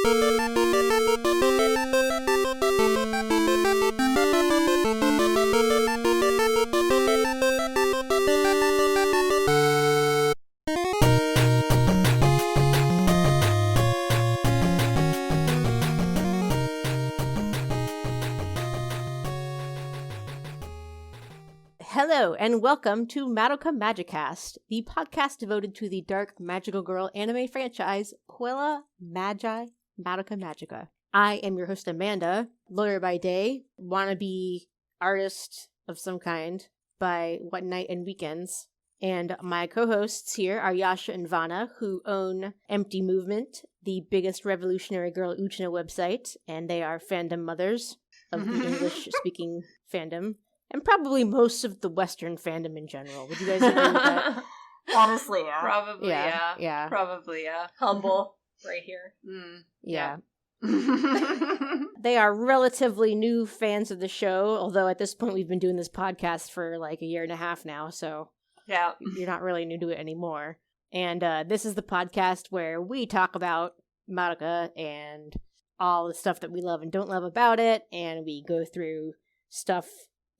Hello, and welcome to Madoka Magicast, the podcast devoted to the dark magical girl anime franchise, Puella Magi Madoka Magica. I am your host, Amanda, lawyer by day, wannabe artist of some kind by what night and weekends. And my co-hosts here are Yasha and Vanna, who own Empty Movement, the biggest revolutionary girl Uchina website, and they are fandom mothers of the English-speaking fandom. And probably most of the Western fandom in general. Would you guys agree with that? Honestly, yeah. Probably, yeah. Probably, yeah. Humble, right here. Yeah. They are relatively new fans of the show, although at this point we've been doing this podcast for like a year and a half now, so yeah, you're not really new to it anymore. And this is the podcast where we talk about Madoka and all the stuff that we love and don't love about it, and we go through stuff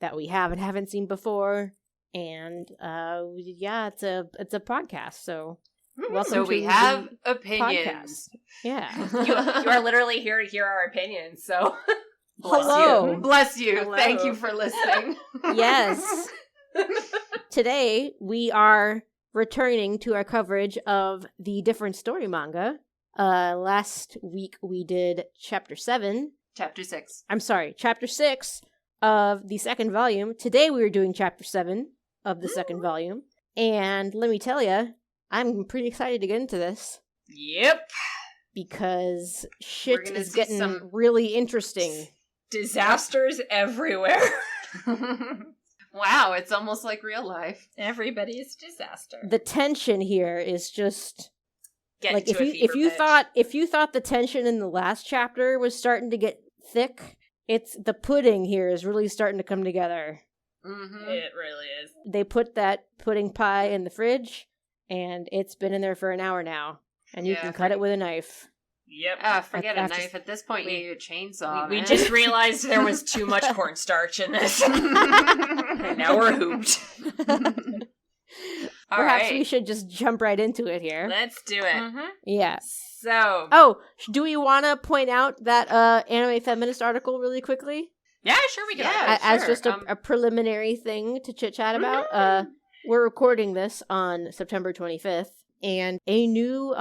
that we have and haven't seen before, and it's a podcast. So, welcome. So we have opinions. Podcast. Yeah, you are literally here to hear our opinions. So, bless you. Hello. Thank you for listening. Yes. Today we are returning to our coverage of the different story manga. Last week we did Chapter 7. Chapter 6. I'm sorry, Chapter 6. Of the second volume. Today we were doing Chapter 7 of the second volume. And let me tell you, I'm pretty excited to get into this. Yep. Because shit is getting really interesting. Disasters everywhere. Wow, it's almost like real life. Everybody's disaster. The tension here is just... Getting like, to if you thought the tension in the last chapter was starting to get thick... It's the pudding here is really starting to come together. Mm-hmm. It really is. They put that pudding pie in the fridge, and it's been in there for an hour now. And you can cut it with a knife. Yep. Forget a knife. At this point, you need a chainsaw. We just realized there was too much cornstarch in this. And now we're hooped. Perhaps we should just jump right into it here. Let's do it. Mm-hmm. Yeah. So... Oh, do we want to point out that Anime Feminist article really quickly? Yeah, sure we can. As just a preliminary thing to chit-chat about. We're recording this on September 25th, and a new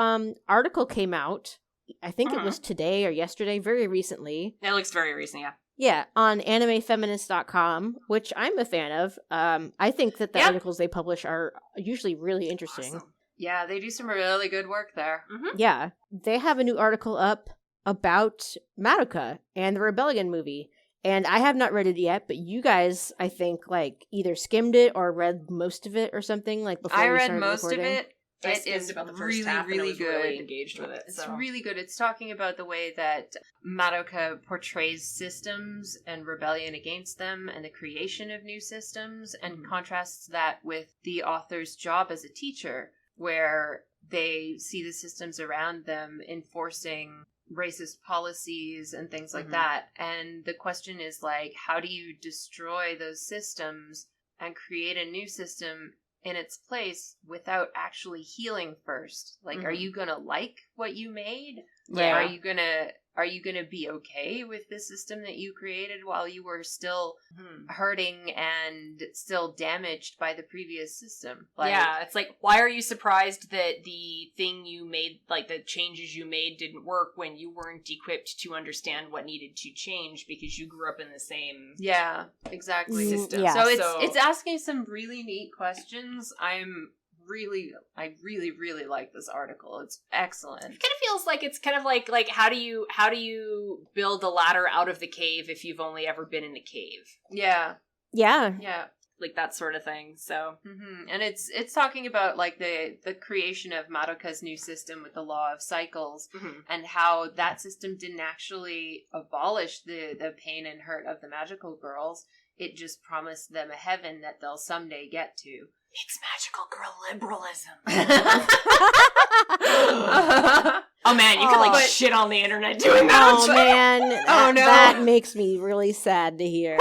article came out. I think it was today or yesterday, very recently. It looks very recent, yeah. Yeah, on animefeminist.com, which I'm a fan of. I think that the articles they publish are usually really interesting. Awesome. Yeah, they do some really good work there. Mm-hmm. Yeah, they have a new article up about Madoka and the Rebellion movie. And I have not read it yet, but you guys, I think, like, either skimmed it or read most of it or something, like, before I we read started most recording. of it. I It skimmed is about the first really, half and I really was good. really engaged with it. It's really good. It's talking about the way that Madoka portrays systems and rebellion against them and the creation of new systems, and contrasts that with the author's job as a teacher, where they see the systems around them enforcing racist policies and things like that. And the question is, like, how do you destroy those systems and create a new system in its place without actually healing first? Like, are you gonna like what you made? Yeah. Are you gonna be okay with the system that you created while you were still hurting and still damaged by the previous system? Like, yeah, it's like, why are you surprised that the thing you made, like the changes you made, didn't work when you weren't equipped to understand what needed to change because you grew up in the same yeah, exactly. system? Yeah. So it's asking some really neat questions. I really like this article. It's excellent. It kind of feels like it's kind of like how do you build a ladder out of the cave if you've only ever been in a cave? Yeah, Like that sort of thing. So and it's talking about like the creation of Madoka's new system with the law of cycles, and how that system didn't actually abolish the pain and hurt of the magical girls. It just promised them a heaven that they'll someday get to. It's magical girl liberalism. Oh man, you could like shit on the internet doing that. Oh man, Oh, no. that makes me really sad to hear.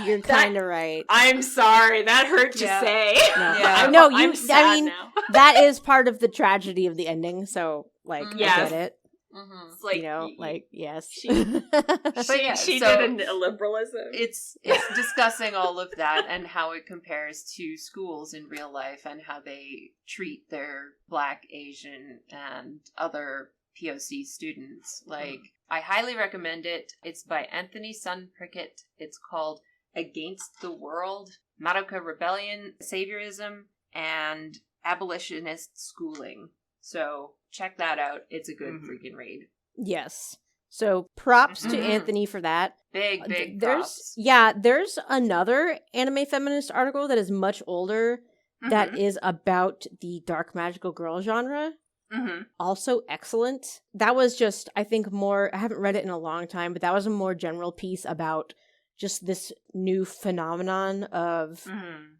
You're kind of right. I'm sorry, that hurt to say. No, Yeah. no, I'm sad I mean, now. that is part of the tragedy of the ending. So, like, I Yes. get it. Mhm. It's like, You know, like, yes. she She did a liberalism. It's discussing all of that and how it compares to schools in real life and how they treat their Black, Asian, and other POC students. Like, I highly recommend it. It's by Anthony Sun Prickett. It's called Against the World, Madoka Rebellion, Saviorism, and Abolitionist Schooling. So check that out. It's a good freaking read. Yes. So props to Mhm. Anthony for that. Big There's props. there's another anime feminist article that is much older that is about the dark magical girl genre. Mm-hmm. Also excellent. That was just, I think, more, I haven't read it in a long time, but that was a more general piece about just this new phenomenon of,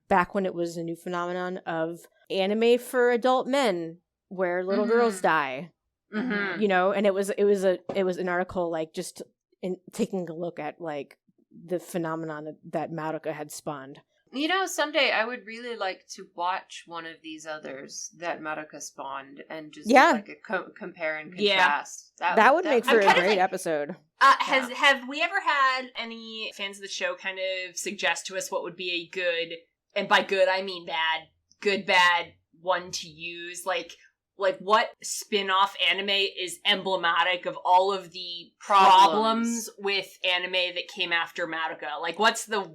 back when it was a new phenomenon of anime for adult men where little girls die. Mm-hmm. You know, and it was an article like just in taking a look at like the phenomenon that Madoka had spawned. You know, someday I would really like to watch one of these others that Madoka spawned and just do like a compare and contrast. That would make for a kind of great like- episode. Have we ever had any fans of the show kind of suggest to us what would be a good, and by good I mean bad one to use? Like what spin-off anime is emblematic of all of the problems with anime that came after Madoka? Like, what's the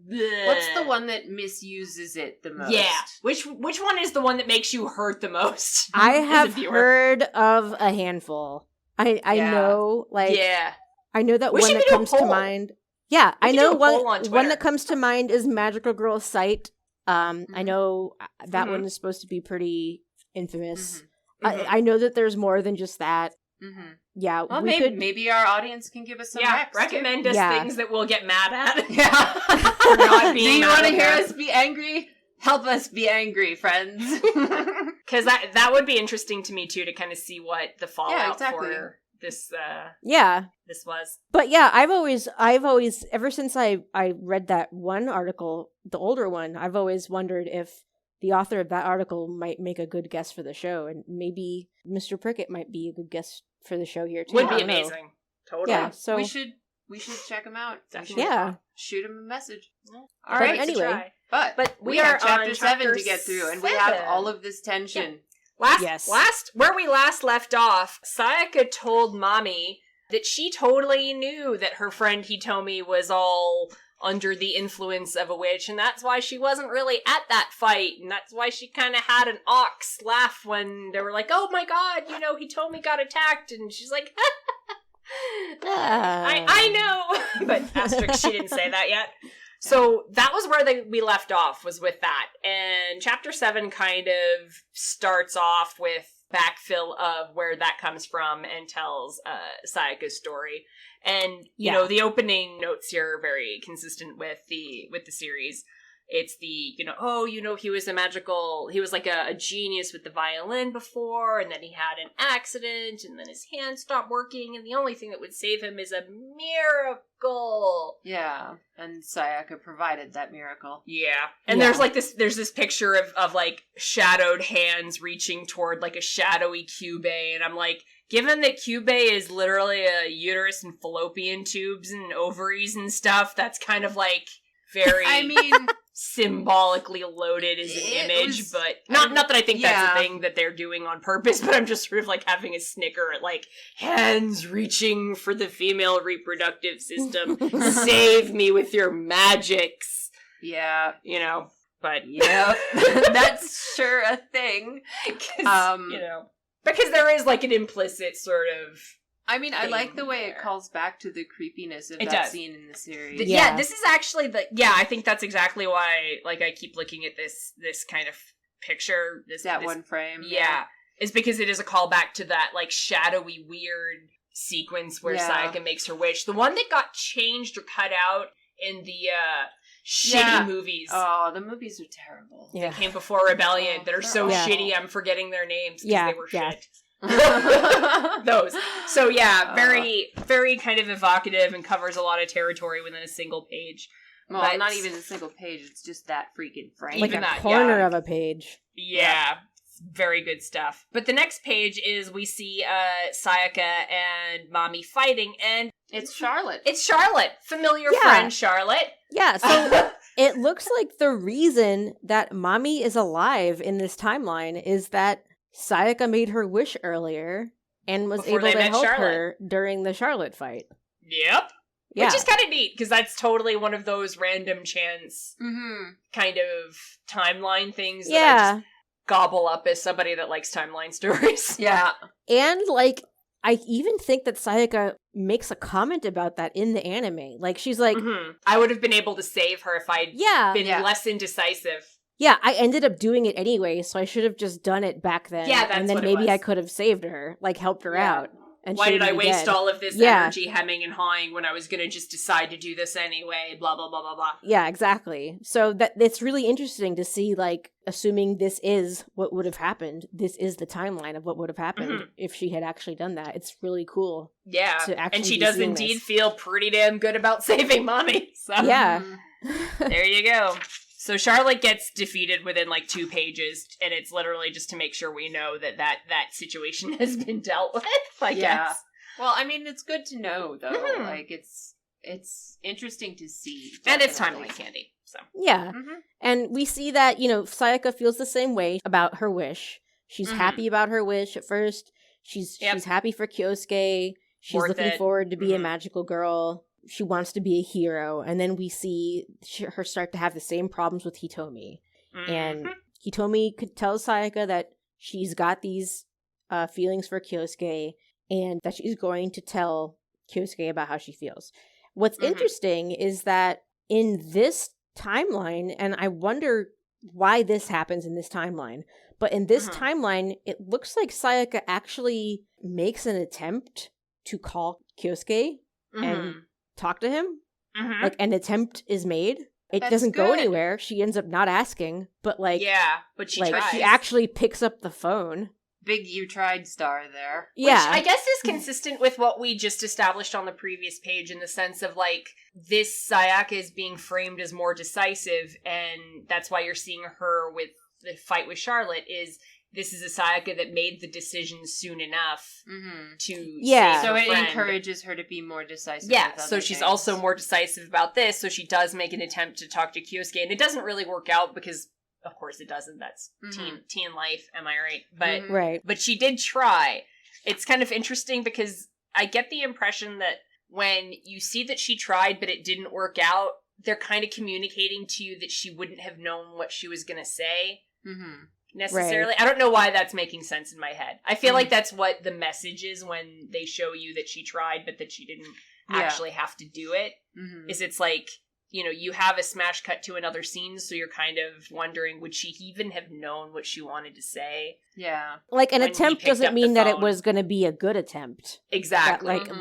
What's the one that misuses it the most? Yeah, which one is the one that makes you hurt the most? I as a have viewer? heard of a handful. I know, like, I know that We one should that do a comes to poll. mind. Yeah, We I could know do a poll on one Twitter. that comes to mind is Magical Girl Sight. I know that one is supposed to be pretty infamous. I know that there's more than just that. Yeah, Well, we could. maybe our audience can give us some recs, recommend too. us Yeah. things that we'll get mad at. Yeah. For not being Do you want to Madoka. hear us be angry? Help us be angry, friends. Because that would be interesting to me too, to kind of see what the fallout exactly. for this Yeah, this was. but yeah, I've always ever since I read that one article, the older one, I've always wondered if the author of that article might make a good guest for the show, and maybe Mr. Prickett might be a good guest for the show here too. Would I be don't know. amazing. Totally. Yeah, so we should check them out. Definitely. Yeah. Shoot him a message. All But right. anyway, But we we are have chapter on 7 chapter to get through, and we have 7. all of this tension. Last where we last left off, Sayaka told Mommy that she totally knew that her friend Hitomi was all under the influence of a witch, and that's why she wasn't really at that fight, and that's why she kind of had an ox laugh when they were like, oh my god, you know, Hitomi got attacked, and she's like, I know, but asterisk, she didn't say that yet. So that was where we left off, was with that. And chapter 7 kind of starts off with backfill of where that comes from and tells Sayaka's story. And, you know, the opening notes here are very consistent with the series. It's the, you know, oh, you know, he was like a genius with the violin before, and then he had an accident, and then his hand stopped working, and the only thing that would save him is a miracle. Yeah, and Sayaka provided that miracle. Yeah. And there's this picture of like shadowed hands reaching toward like a shadowy Kyubey, and I'm like, given that Kyubey is literally a uterus and fallopian tubes and ovaries and stuff, that's kind of like very I mean, symbolically loaded as an image, but not that I think that's a thing that they're doing on purpose, but I'm just sort of like having a snicker at like hands reaching for the female reproductive system. Save me with your magics. Yeah, you know, but yeah, that's sure a thing. You know, because there is like an implicit sort of. I mean, I like the way there. It calls back to the creepiness of It that does. scene in the series. Yeah, this is actually I think that's exactly why, like, I keep looking at this kind of picture. This one frame. Yeah. Is because it is a callback to that, like, shadowy, weird sequence where Sayaka makes her wish. The one that got changed or cut out in the shitty movies. Oh, the movies are terrible. Yeah. That came before Rebellion that are so Yeah. shitty I'm forgetting their names because they were shit. Those. So very, very kind of evocative and covers a lot of territory within a single page. Well, But- not even a single page. It's just that freaking frame. Like Even a that, corner yeah. of a page. Yeah. Very good stuff. But the next page is we see Sayaka and Mommy fighting, and It's Charlotte. it's Charlotte. Familiar Yeah. friend Charlotte. Yeah, so it looks like the reason that Mommy is alive in this timeline is that Sayaka made her wish earlier and was Before able they to met help Charlotte. her during the Charlotte fight. Yep. Yeah. Which is kind of neat, because that's totally one of those random chance Mm-hmm. kind of timeline things that I Yeah. just gobble up as somebody that likes timeline stories. Yeah. And, like, I even think that Sayaka makes a comment about that in the anime. Like, she's like, Mhm. I would have been able to save her if I'd yeah, been Yeah. less indecisive. yeah, I ended up doing it anyway, so I should have just done it back then. Yeah, that's and then what it maybe I was. could have saved her, like, helped her Yeah. out. And Why she did I wouldn't be waste dead. all of this Yeah. energy hemming and hawing when I was going to just decide to do this anyway? Blah, blah, blah, blah, blah. Yeah, exactly. So that it's really interesting to see, like, assuming this is what would have happened, this is the timeline of what would have happened Mhm. if she had actually done that. It's really cool. Yeah. To actually And she be does seeing indeed this. feel pretty damn good about saving Mommy. So Yeah. Mhm. there you go. So Charlotte gets defeated within like 2 pages, and it's literally just to make sure we know that situation has been dealt with, I Yeah. guess. Well, I mean, it's good to know, though. Mhm. Like, it's interesting to see. And it's time to definitely. eat candy. So Yeah. Mhm. And we see that, Sayaka feels the same way about her wish. She's Mhm. happy about her wish at first. She's happy for Kyosuke. She's Worth looking it. forward to be a Mhm. magical girl. She wants to be a hero. And then we see her start to have the same problems with Hitomi. And mhm. Hitomi could tell Sayaka that she's got these feelings for Kyosuke and that she's going to tell Kyosuke about how she feels. What's Mhm. interesting is that in this timeline, and I wonder why this happens in this timeline, but in this Mhm. timeline, it looks like Sayaka actually makes an attempt to call Kyosuke and Mhm. talk to him. Mhm. Like, an attempt is made. It That's doesn't go good. anywhere. She ends up not asking, but like, yeah, but she like tries. she actually picks up the phone. Big you tried star there. Yeah. Which I guess is consistent with what we just established on the previous page in the sense of like this Sayaka is being framed as more decisive, and that's why you're seeing her with the fight with Charlotte is this is a Sayaka that made the decision soon enough Mm-hmm. to Yeah. save So her it friend. encourages her to be more decisive. Yeah, with so other she's things. also more decisive about this, so she does make an attempt to talk to Kyosuke, and it doesn't really work out because of course it doesn't. That's teen life, am I right? But Mhm. Right. but she did try. It's kind of interesting because I get the impression that when you see that she tried but it didn't work out, they're kind of communicating to you that she wouldn't have known what she was going to say Mhm. necessarily. I don't know why that's making sense in my head. I feel like that's what the message is when they show you that she tried but that she didn't Yeah. actually have to do it. Mhm. Is it's like, you have a smash cut to another scene, so you're kind of wondering, would she even have known what she wanted to say? Yeah. Like, an When he attempt picked up doesn't the mean that it phone. was going to be a good attempt. Exactly. That, like, Mhm.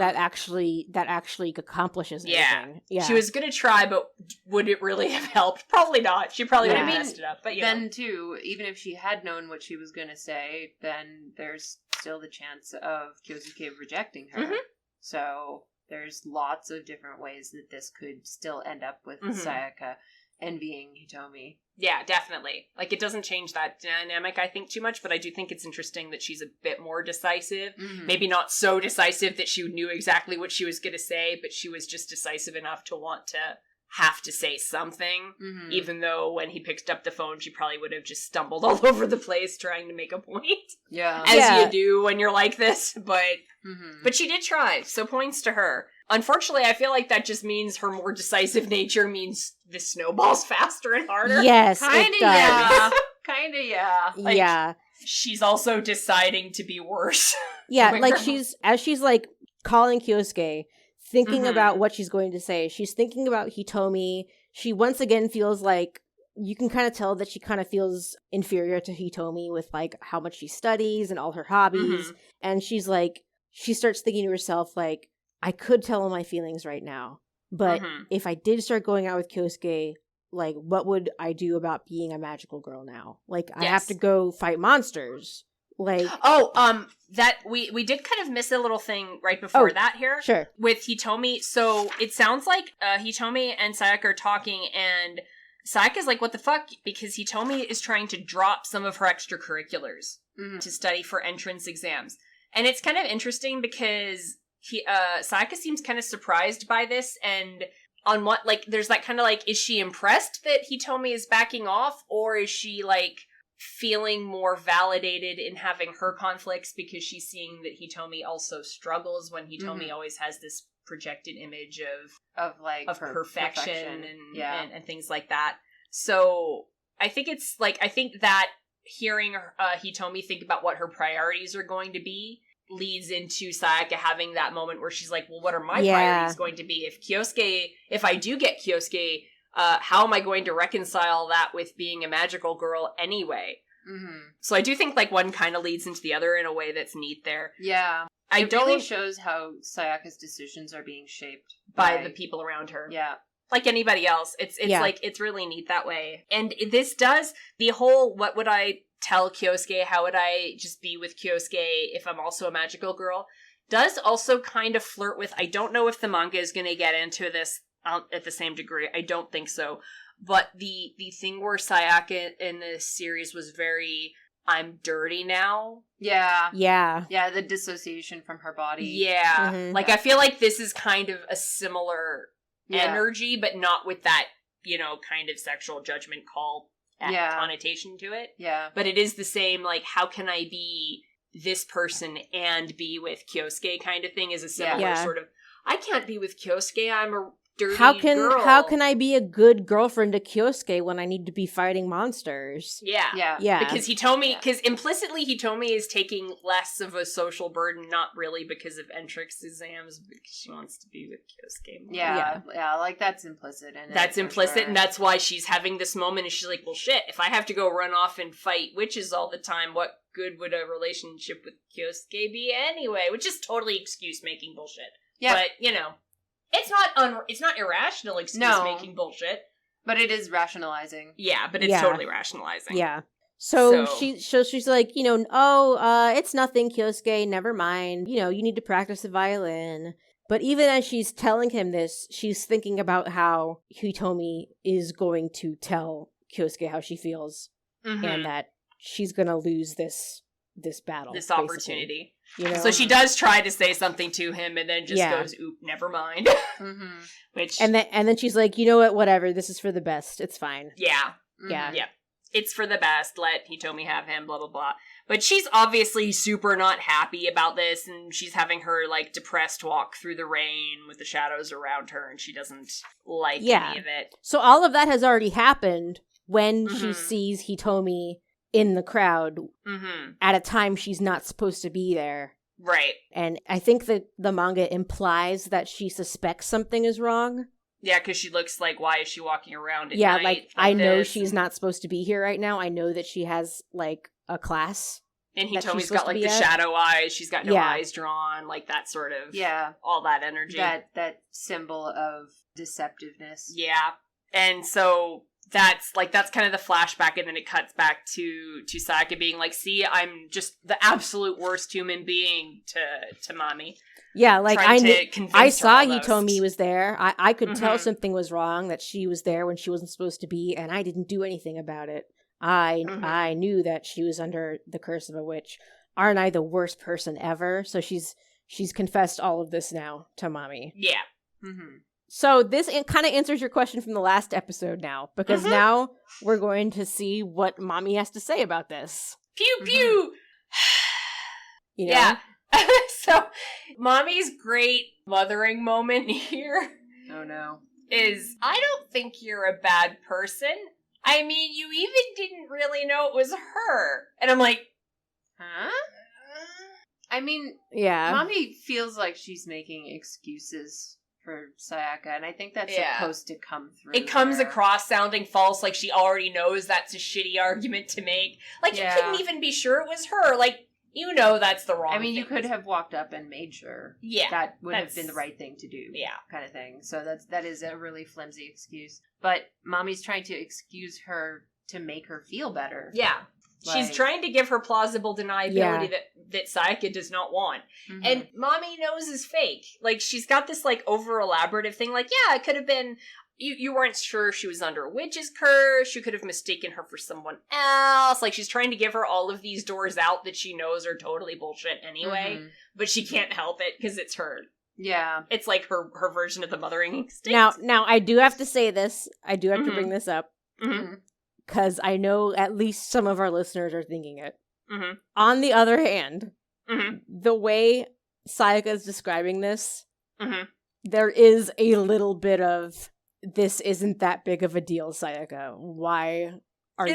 that actually accomplishes Yeah. anything. Yeah. She was going to try, but would it really have helped? Probably not. She probably Yeah. would have I mean, messed it up. But Then, too, even if she had known what she was going to say, then there's still the chance of Kyosuke rejecting her. Mhm. So there's lots of different ways that this could still end up with Mhm. Sayaka envying Hitomi. yeah, definitely. Like, it doesn't change that dynamic, I think, too much, but I do think it's interesting that she's a bit more decisive. Mhm. Maybe not so decisive that she knew exactly what she was going to say, but she was just decisive enough to want to have to say something. Mhm. Even though when he picked up the phone, she probably would have just stumbled all over the place trying to make a point. Yeah. As Yeah. you do when you're like this, Mhm. But she did try, so points to her. Unfortunately, I feel like that just means her more decisive nature means this snowballs faster and harder. Yes, Kinda, it does. yeah. Kinda, yeah. Like- Yeah. She's also deciding to be worse. Yeah, my like grandma. she's like calling Kyosuke, thinking Mhm. about what she's going to say. She's thinking about Hitomi. She once again feels like you can kind of tell that she kind of feels inferior to Hitomi with like how much she studies and all her hobbies. Mhm. And she starts thinking to herself like, I could tell him my feelings right now, but Mhm. if I did start going out with Kyosuke, like, what would I do about being a magical girl now? Like, I Yes. have to go fight monsters. Like, that we did kind of miss a little thing right before that here. sure. With Hitomi. So it sounds like Hitomi and Sayaka are talking, and Sayaka's like, what the fuck? Because Hitomi is trying to drop some of her extracurriculars to study for entrance exams. And it's kind of interesting because Sayaka seems kind of surprised by this, and on what, like, there's that kind of like, is she impressed that Hitomi is backing off, or is she like feeling more validated in having her conflicts because she's seeing that Hitomi also struggles when Hitomi always has this projected image of perfection and things like that. So I think it's like, I think that hearing Hitomi think about what her priorities are going to be leads into Sayaka having that moment where she's like, well, what are my priorities going to be? If I do get Kyosuke, how am I going to reconcile that with being a magical girl anyway? So I do think like one kind of leads into the other in a way that's neat there. Yeah. It really shows how Sayaka's decisions are being shaped by the people around her. Yeah. Like anybody else. It's like, it's really neat that way. And this does the whole, what would I tell Kyosuke? How would I just be with Kyosuke if I'm also a magical girl? Does also kind of flirt with, I don't know if the manga is going to get into this at the same degree. I don't think so. But the thing where Sayaka in this series was very, I'm dirty now. Yeah. Yeah. Yeah, the dissociation from her body. Yeah. Like, I feel like this is kind of a similar energy, but not with that, kind of sexual judgment call connotation to it. Yeah. But it is the same, like, how can I be this person and be with Kyosuke kind of thing is a similar sort of, I can't be with Kyosuke, I'm a dirty girl. How can I be a good girlfriend to Kyosuke when I need to be fighting monsters? Yeah. Because because implicitly Hitomi is taking less of a social burden, not really because of entrance exams, because she wants to be with Kyosuke more. Yeah, like that's implicit. That's implicit, and that's why she's having this moment, and she's like, well, shit, if I have to go run off and fight witches all the time, what good would a relationship with Kyosuke be anyway? Which is totally excuse-making bullshit. Yeah. But, it's not irrational excuse-making bullshit. But it is rationalizing. Yeah, but it's totally rationalizing. Yeah. So she's like, it's nothing, Kyosuke, never mind. You need to practice the violin. But even as she's telling him this, she's thinking about how Hitomi is going to tell Kyosuke how she feels. And that she's going to lose this battle. This opportunity. So she does try to say something to him and then just goes, oop, never mind. Which and then she's like, you know what, whatever, this is for the best. It's fine. Yeah. It's for the best. Let Hitomi have him, blah, blah, blah. But she's obviously super not happy about this, and she's having her, like, depressed walk through the rain with the shadows around her, and she doesn't like any of it. So all of that has already happened when she sees Hitomi in the crowd at a time she's not supposed to be there. Right. And I think that the manga implies that she suspects something is wrong. Yeah, because she looks like, why is she walking around at night? Like I know she's not supposed to be here right now. I know that she has, like, a class. And Hitomi's got, like, the shadow eyes. She's got no eyes drawn. Like, that sort of... Yeah. All that energy. That symbol of deceptiveness. Yeah. And so... That's kind of the flashback, and then it cuts back to Sayaka being like, see, I'm just the absolute worst human being to Mommy. Yeah, like, I saw Hitomi was there. I could tell something was wrong, that she was there when she wasn't supposed to be, and I didn't do anything about it. I knew that she was under the curse of a witch. Aren't I the worst person ever? So she's confessed all of this now to Mommy. Yeah. So this kind of answers your question from the last episode now, because now we're going to see what Mommy has to say about this. Pew pew! Yeah. So Mommy's great mothering moment here is, I don't think you're a bad person. I mean, you even didn't really know it was her. And I'm like, huh? I mean, Mommy feels like she's making excuses for Sayaka, and I think that's supposed to come through. It comes across sounding false, like she already knows that's a shitty argument to make. Like, you couldn't even be sure it was her. Like, you know that's the wrong I mean, you thing. could have walked up and made sure that would have been the right thing to do. Yeah. Kind of thing. So that is a really flimsy excuse. But Mommy's trying to excuse her to make her feel better. Yeah. She's trying to give her plausible deniability that Sayaka does not want. Mm-hmm. And Mommy knows is fake. Like, she's got this, like, over-elaborative thing. Like, yeah, it could have been... You weren't sure she was under a witch's curse. You could have mistaken her for someone else. Like, she's trying to give her all of these doors out that she knows are totally bullshit anyway. Mm-hmm. But she can't help it because it's her. Yeah. It's like her version of the mothering instinct. Now, I do have to say this. I do have to bring this up. Because I know at least some of our listeners are thinking it. Mm-hmm. On the other hand, the way Sayaka is describing this, there is a little bit of... This isn't that big of a deal, Sayaka. Why are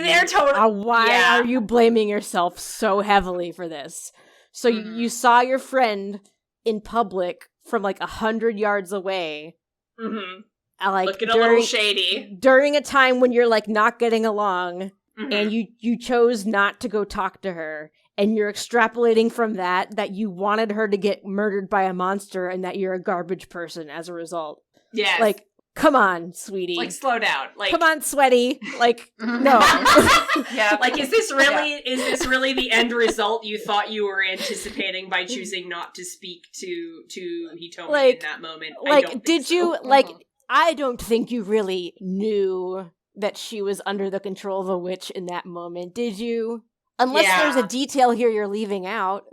you blaming yourself so heavily for this? So you saw your friend in public from like 100 yards away. Like looking a little shady. During a time when you're like not getting along and you chose not to go talk to her. And you're extrapolating from that you wanted her to get murdered by a monster and that you're a garbage person as a result. Yeah. Like, come on, sweetie. Like, slow down. Like, come on, sweaty. Like, no. Yeah. Like, is this really the end result you thought you were anticipating by choosing not to speak to Hitomi in that moment? Like, did you like? I don't think you really knew that she was under the control of a witch in that moment, did you? Unless there's a detail here you're leaving out.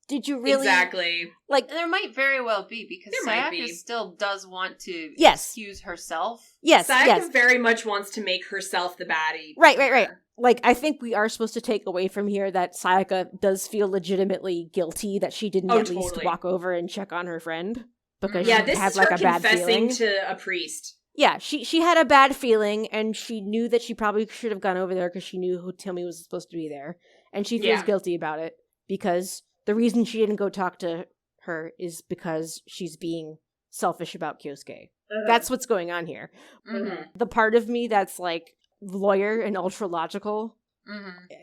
Did you really? Exactly. Like, there might very well be, because Sayaka still does want to Yes. excuse herself. Yes, Sayaka very much wants to make herself the baddie. Right. Like, I think we are supposed to take away from here that Sayaka does feel legitimately guilty that she didn't least walk over and check on her friend. Because she had, like, a bad feeling. This is her confessing to a priest. Yeah, she had a bad feeling, and she knew that she probably should have gone over there because she knew Hitomi was supposed to be there. And she feels guilty about it, because... The reason she didn't go talk to her is because she's being selfish about Kyosuke. That's what's going on here. The part of me that's like lawyer and ultra logical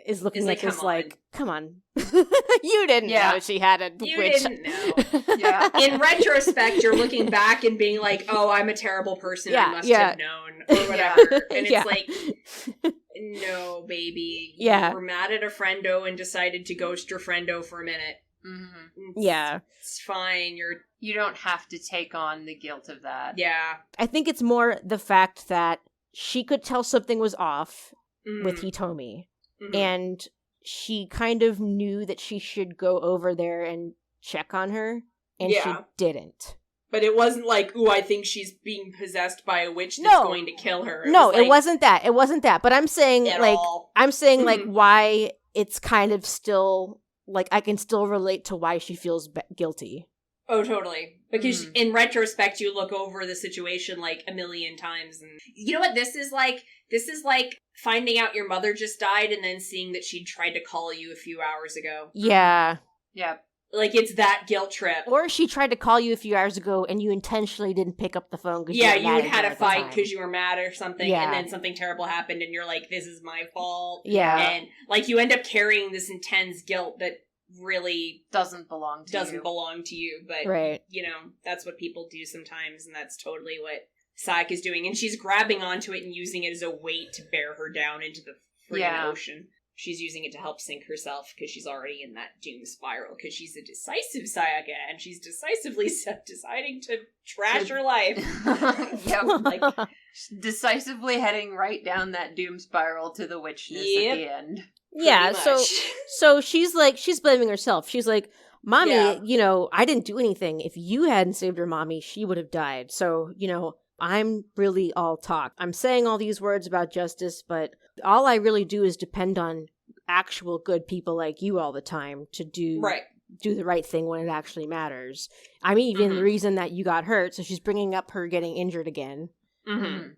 is looking at this like, come on. You didn't know she had a witch. You didn't know. In retrospect, you're looking back and being like, oh, I'm a terrible person. I must have known. Or whatever. And it's like... No, baby. You were mad at a friendo and decided to ghost your friendo for a minute. It's fine. You don't have to take on the guilt of that. Yeah. I think it's more the fact that she could tell something was off with Hitomi. And she kind of knew that she should go over there and check on her. And she didn't. But it wasn't like, ooh, I think she's being possessed by a witch that's going to kill her. It wasn't that. It wasn't that. But I'm saying, like, why it's kind of still, like, I can still relate to why she feels guilty. Oh, totally. Because in retrospect, you look over the situation, like, a million times. And you know what this is like? This is like finding out your mother just died and then seeing that she'd tried to call you a few hours ago. Yeah. Yeah. Like, it's that guilt trip. Or she tried to call you a few hours ago and you intentionally didn't pick up the phone. You had a fight because you were mad or something, and then something terrible happened and you're like, this is my fault. Yeah. And, like, you end up carrying this intense guilt that really doesn't belong to you. But, you know, that's what people do sometimes, and that's totally what Sayaka is doing. And she's grabbing onto it and using it as a weight to bear her down into the freaking ocean. She's using it to help sink herself because she's already in that doom spiral because she's a decisive Sayaka and she's decisively deciding to trash her life. Decisively heading right down that doom spiral to the witchness at the end. Yeah, so she's blaming herself. She's like, Mommy, you know, I didn't do anything. If you hadn't saved her mommy, she would have died. So, you know, I'm really all talk. I'm saying all these words about justice, but all I really do is depend on actual good people like you all the time to do the right thing when it actually matters. I'm even the reason that you got hurt, so she's bringing up her getting injured again.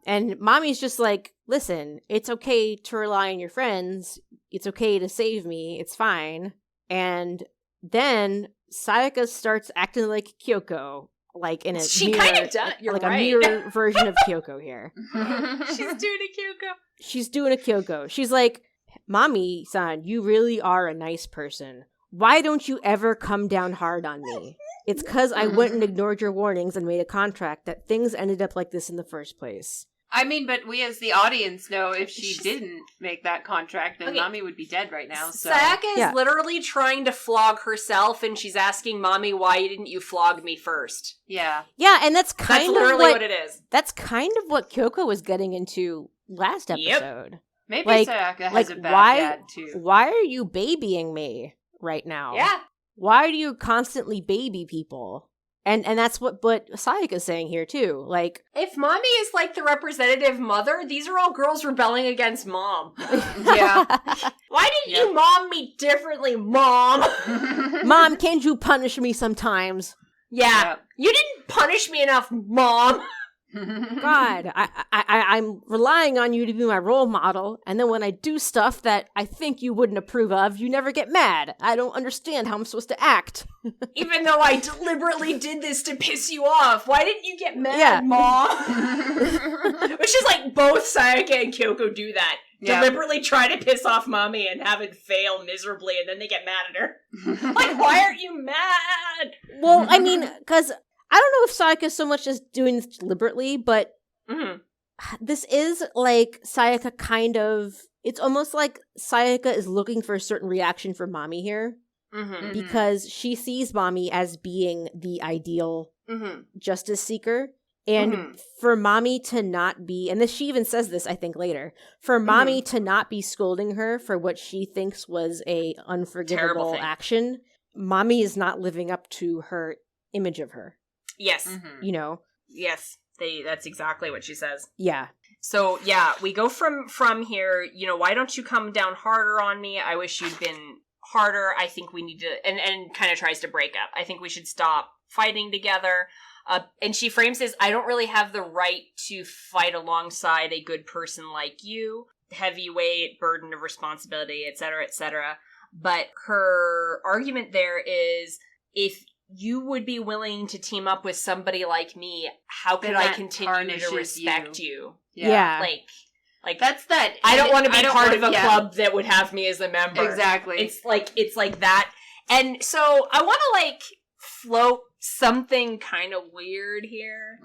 And Mommy's just like, listen, it's okay to rely on your friends. It's okay to save me. It's fine. And then Sayaka starts acting like Kyoko. Like in a kind of does. You're like right. a mirror version of Kyoko here. She's doing a Kyoko. She's like, Mommy-san, you really are a nice person. why don't you ever come down hard on me? It's because I went and ignored your warnings and made a contract that things ended up like this in the first place. I mean, but we as the audience know if she didn't make that contract, then Mommy would be dead right now. So Sayaka is literally trying to flog herself, and she's asking Mommy, why didn't you flog me first? Yeah. Yeah, and that's literally what it is. That's kind of what Kyoko was getting into last episode. Yep. Maybe Sayaka has a bad dad, too. Why are you babying me right now? Yeah. Why do you constantly baby people? And that's what Sayaka's saying here, too. Like, if Mommy is like the representative mother, these are all girls rebelling against Mom. Yeah. Why didn't you mom me differently, Mom? Mom, can't you punish me sometimes? Yeah. Yep. You didn't punish me enough, Mom. God, I'm relying on you to be my role model, and then when I do stuff that I think you wouldn't approve of, you never get mad. I don't understand how I'm supposed to act. Even though I deliberately did this to piss you off, why didn't you get mad, Mom? Which is like both Sayaka and Kyoko do that. Yeah. Deliberately try to piss off Mommy and have it fail miserably, and then they get mad at her. Like, why aren't you mad? Well, I mean, because I don't know if Sayaka so much is doing this deliberately, but this is like Sayaka kind of... It's almost like Sayaka is looking for a certain reaction from Mommy here. Because she sees Mommy as being the ideal justice seeker. And for Mommy to not be... And she even says this, I think, later. For Mommy to not be scolding her for what she thinks was a unforgivable action, Mommy is not living up to her image of her. Yes. You know? Yes. That's exactly what she says. Yeah. So, yeah, we go from here, you know, why don't you come down harder on me? I wish you'd been harder. I think we need to... And kind of tries to break up. I think we should stop fighting together. And she frames this, I don't really have the right to fight alongside a good person like you. Heavyweight, burden of responsibility, etc., etc. But her argument there is, if you would be willing to team up with somebody like me, how could I continue to respect you? Yeah. Like that's that. I don't want to be part of a club that would have me as a member. Exactly. It's like that. And so I want to float something kind of weird here.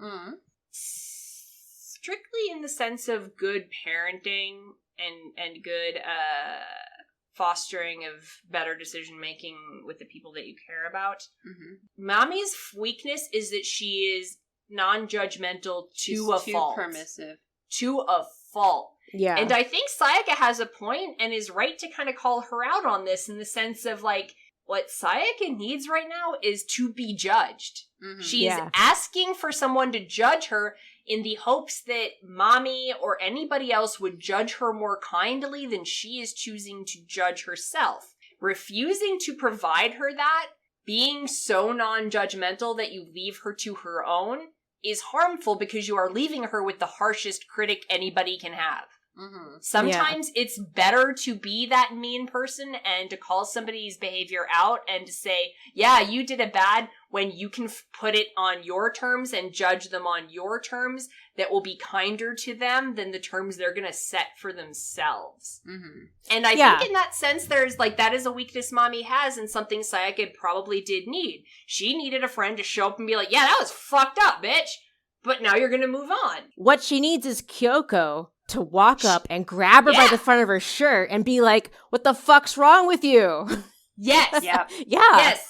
Strictly in the sense of good parenting and good fostering of better decision making with the people that you care about. Mommy's weakness is that she is non-judgmental to a fault. Too permissive. To a fault. Yeah. And I think Sayaka has a point and is right to kind of call her out on this in the sense of what Sayaka needs right now is to be judged. She is asking for someone to judge her in the hopes that Mommy or anybody else would judge her more kindly than she is choosing to judge herself. Refusing to provide her that, being so non-judgmental that you leave her to her own, is harmful because you are leaving her with the harshest critic anybody can have. Sometimes it's better to be that mean person and to call somebody's behavior out and to say, yeah, you did it bad, when you can put it on your terms and judge them on your terms that will be kinder to them than the terms they're going to set for themselves. And I think in that sense, there's that is a weakness Mommy has and something Sayaka probably did need. She needed a friend to show up and be like, yeah, that was fucked up, bitch. But now you're going to move on. What she needs is Kyoko to walk up and grab her by the front of her shirt and be like, what the fuck's wrong with you? Yes. Yes.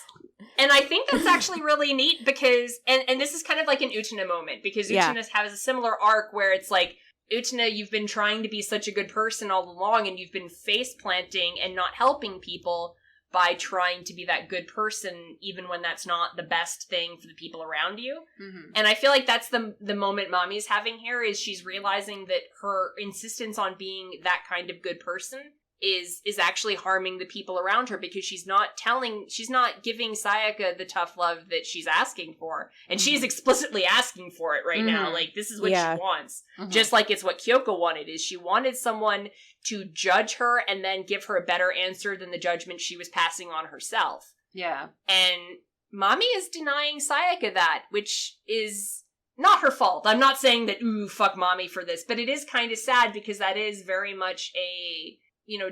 And I think that's actually really neat because, and this is kind of like an Utena moment, because Utena has a similar arc where it's like, Utena, you've been trying to be such a good person all along and you've been face planting and not helping people by trying to be that good person, even when that's not the best thing for the people around you. And I feel like that's the moment Mommy's having here, is she's realizing that her insistence on being that kind of good person is actually harming the people around her, because she's not giving Sayaka the tough love that she's asking for. And she's explicitly asking for it right now. This is what she wants. Just like it's what Kyoko wanted, is she wanted someone to judge her and then give her a better answer than the judgment she was passing on herself. Yeah. And Mommy is denying Sayaka that, which is not her fault. I'm not saying that, ooh, fuck Mommy for this, but it is kind of sad because that is very much a,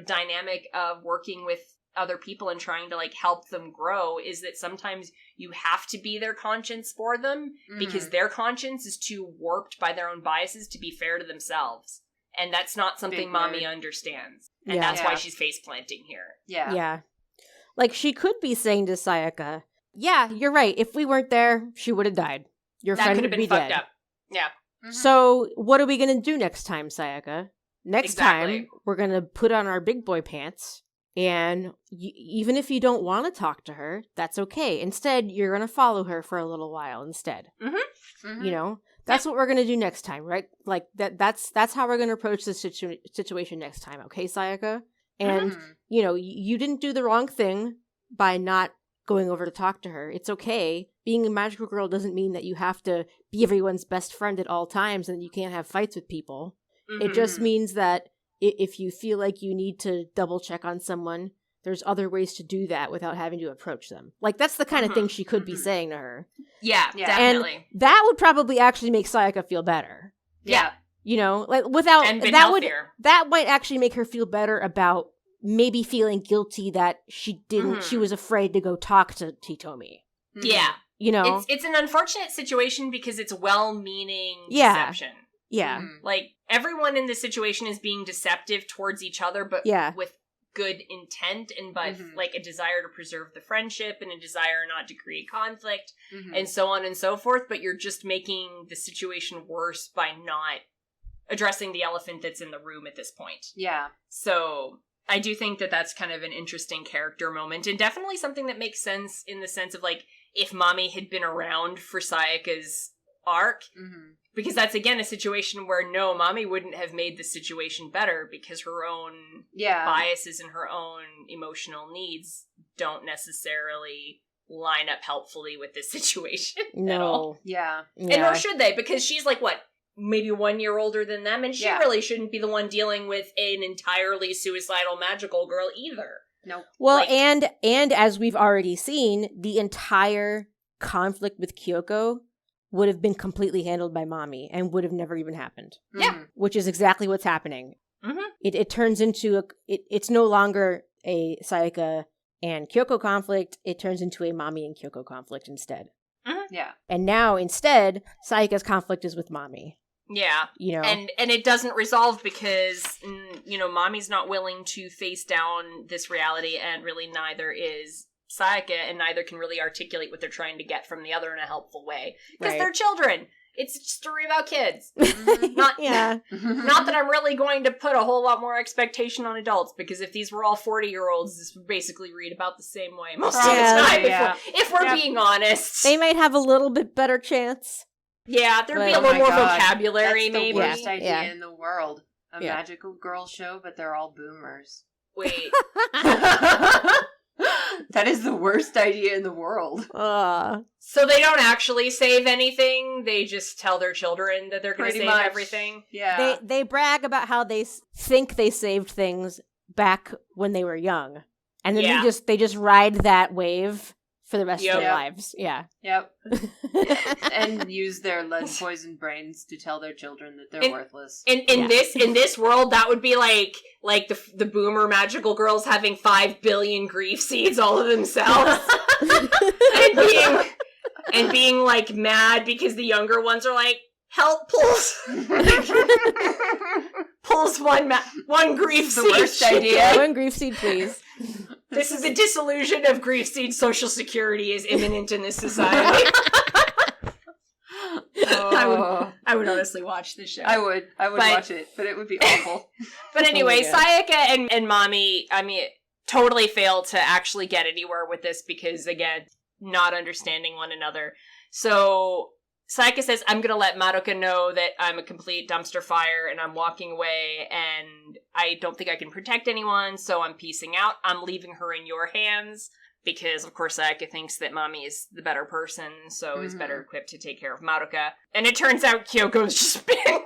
dynamic of working with other people and trying to like help them grow is that sometimes you have to be their conscience for them because their conscience is too warped by their own biases to be fair to themselves. And that's not something Mommy understands. And that's why she's face planting here. Yeah. Like, she could be saying to Sayaka, yeah, you're right. If we weren't there, she would have died. Your friend would be dead. Up. Yeah. So what are we going to do next time, Sayaka? Next time, we're going to put on our big boy pants. And even if you don't want to talk to her, that's okay. Instead, you're going to follow her for a little while instead. You know? That's what we're going to do next time, right? Like, that's how we're going to approach this situation next time, okay, Sayaka? And, you know, you didn't do the wrong thing by not going over to talk to her. It's okay. Being a magical girl doesn't mean that you have to be everyone's best friend at all times and you can't have fights with people. It just means that if you feel like you need to double check on someone, there's other ways to do that without having to approach them. Like, that's the kind of thing she could be saying to her. Yeah, definitely. And that would probably actually make Sayaka feel better. Yeah. You know, like without and that healthier. That might actually make her feel better about maybe feeling guilty that she didn't she was afraid to go talk to Hitomi. Yeah. You know? It's an unfortunate situation because it's well-meaning deception. Yeah. Like, everyone in this situation is being deceptive towards each other, but with good intent and like a desire to preserve the friendship and a desire not to create conflict and so on and so forth, but you're just making the situation worse by not addressing the elephant that's in the room at this point. Yeah. So I do think that that's kind of an interesting character moment and definitely something that makes sense in the sense of like if Mommy had been around for Sayaka's arc, because that's again a situation where no, Mommy wouldn't have made the situation better because her own biases and her own emotional needs don't necessarily line up helpfully with this situation at all. And nor should they, because she's like what, maybe 1 year older than them, and she really shouldn't be the one dealing with an entirely suicidal magical girl either. Nope. Well, like, and as we've already seen, the entire conflict with Kyoko would have been completely handled by Mommy and would have never even happened. Yeah. Which is exactly what's happening. It turns into it's no longer a Sayaka and Kyoko conflict, it turns into a Mommy and Kyoko conflict instead. Yeah. And now instead, Sayaka's conflict is with Mommy. Yeah. You know. And it doesn't resolve because you know, Mommy's not willing to face down this reality, and really neither is Sayaka, and neither can really articulate what they're trying to get from the other in a helpful way. Because they're children. It's a story about kids. Not that I'm really going to put a whole lot more expectation on adults, because if these were all 40-year-olds, this would basically read about the same way most of the time, if we're being honest. They might have a little bit better chance. Yeah, there'd be a little more vocabulary, That's maybe. the worst idea in the world. A magical girl show, but they're all boomers. Wait. That is the worst idea in the world. So they don't actually save anything? They just tell their children that they're going to save everything? Yeah. They brag about how they think they saved things back when they were young. And then they just ride that wave for the rest of their lives. Yeah. Yep. And use their lead-poisoned brains to tell their children that they're worthless. In this world, that would be like the boomer magical girls having 5 billion grief seeds all of themselves. and being like mad because the younger ones are like, help pulls one grief seed. The worst idea. One grief seed, please. This is the disillusion of grief seed. Social security is imminent in this society. I would honestly watch this show. I would watch it, but it would be awful. But anyway, Sayaka and Mommy, I mean, totally failed to actually get anywhere with this because, again, not understanding one another. So Sayaka says, I'm going to let Madoka know that I'm a complete dumpster fire and I'm walking away and I don't think I can protect anyone, so I'm peacing out. I'm leaving her in your hands because, of course, Sayaka thinks that Mommy is the better person, so is better equipped to take care of Madoka. And it turns out Kyoko's just been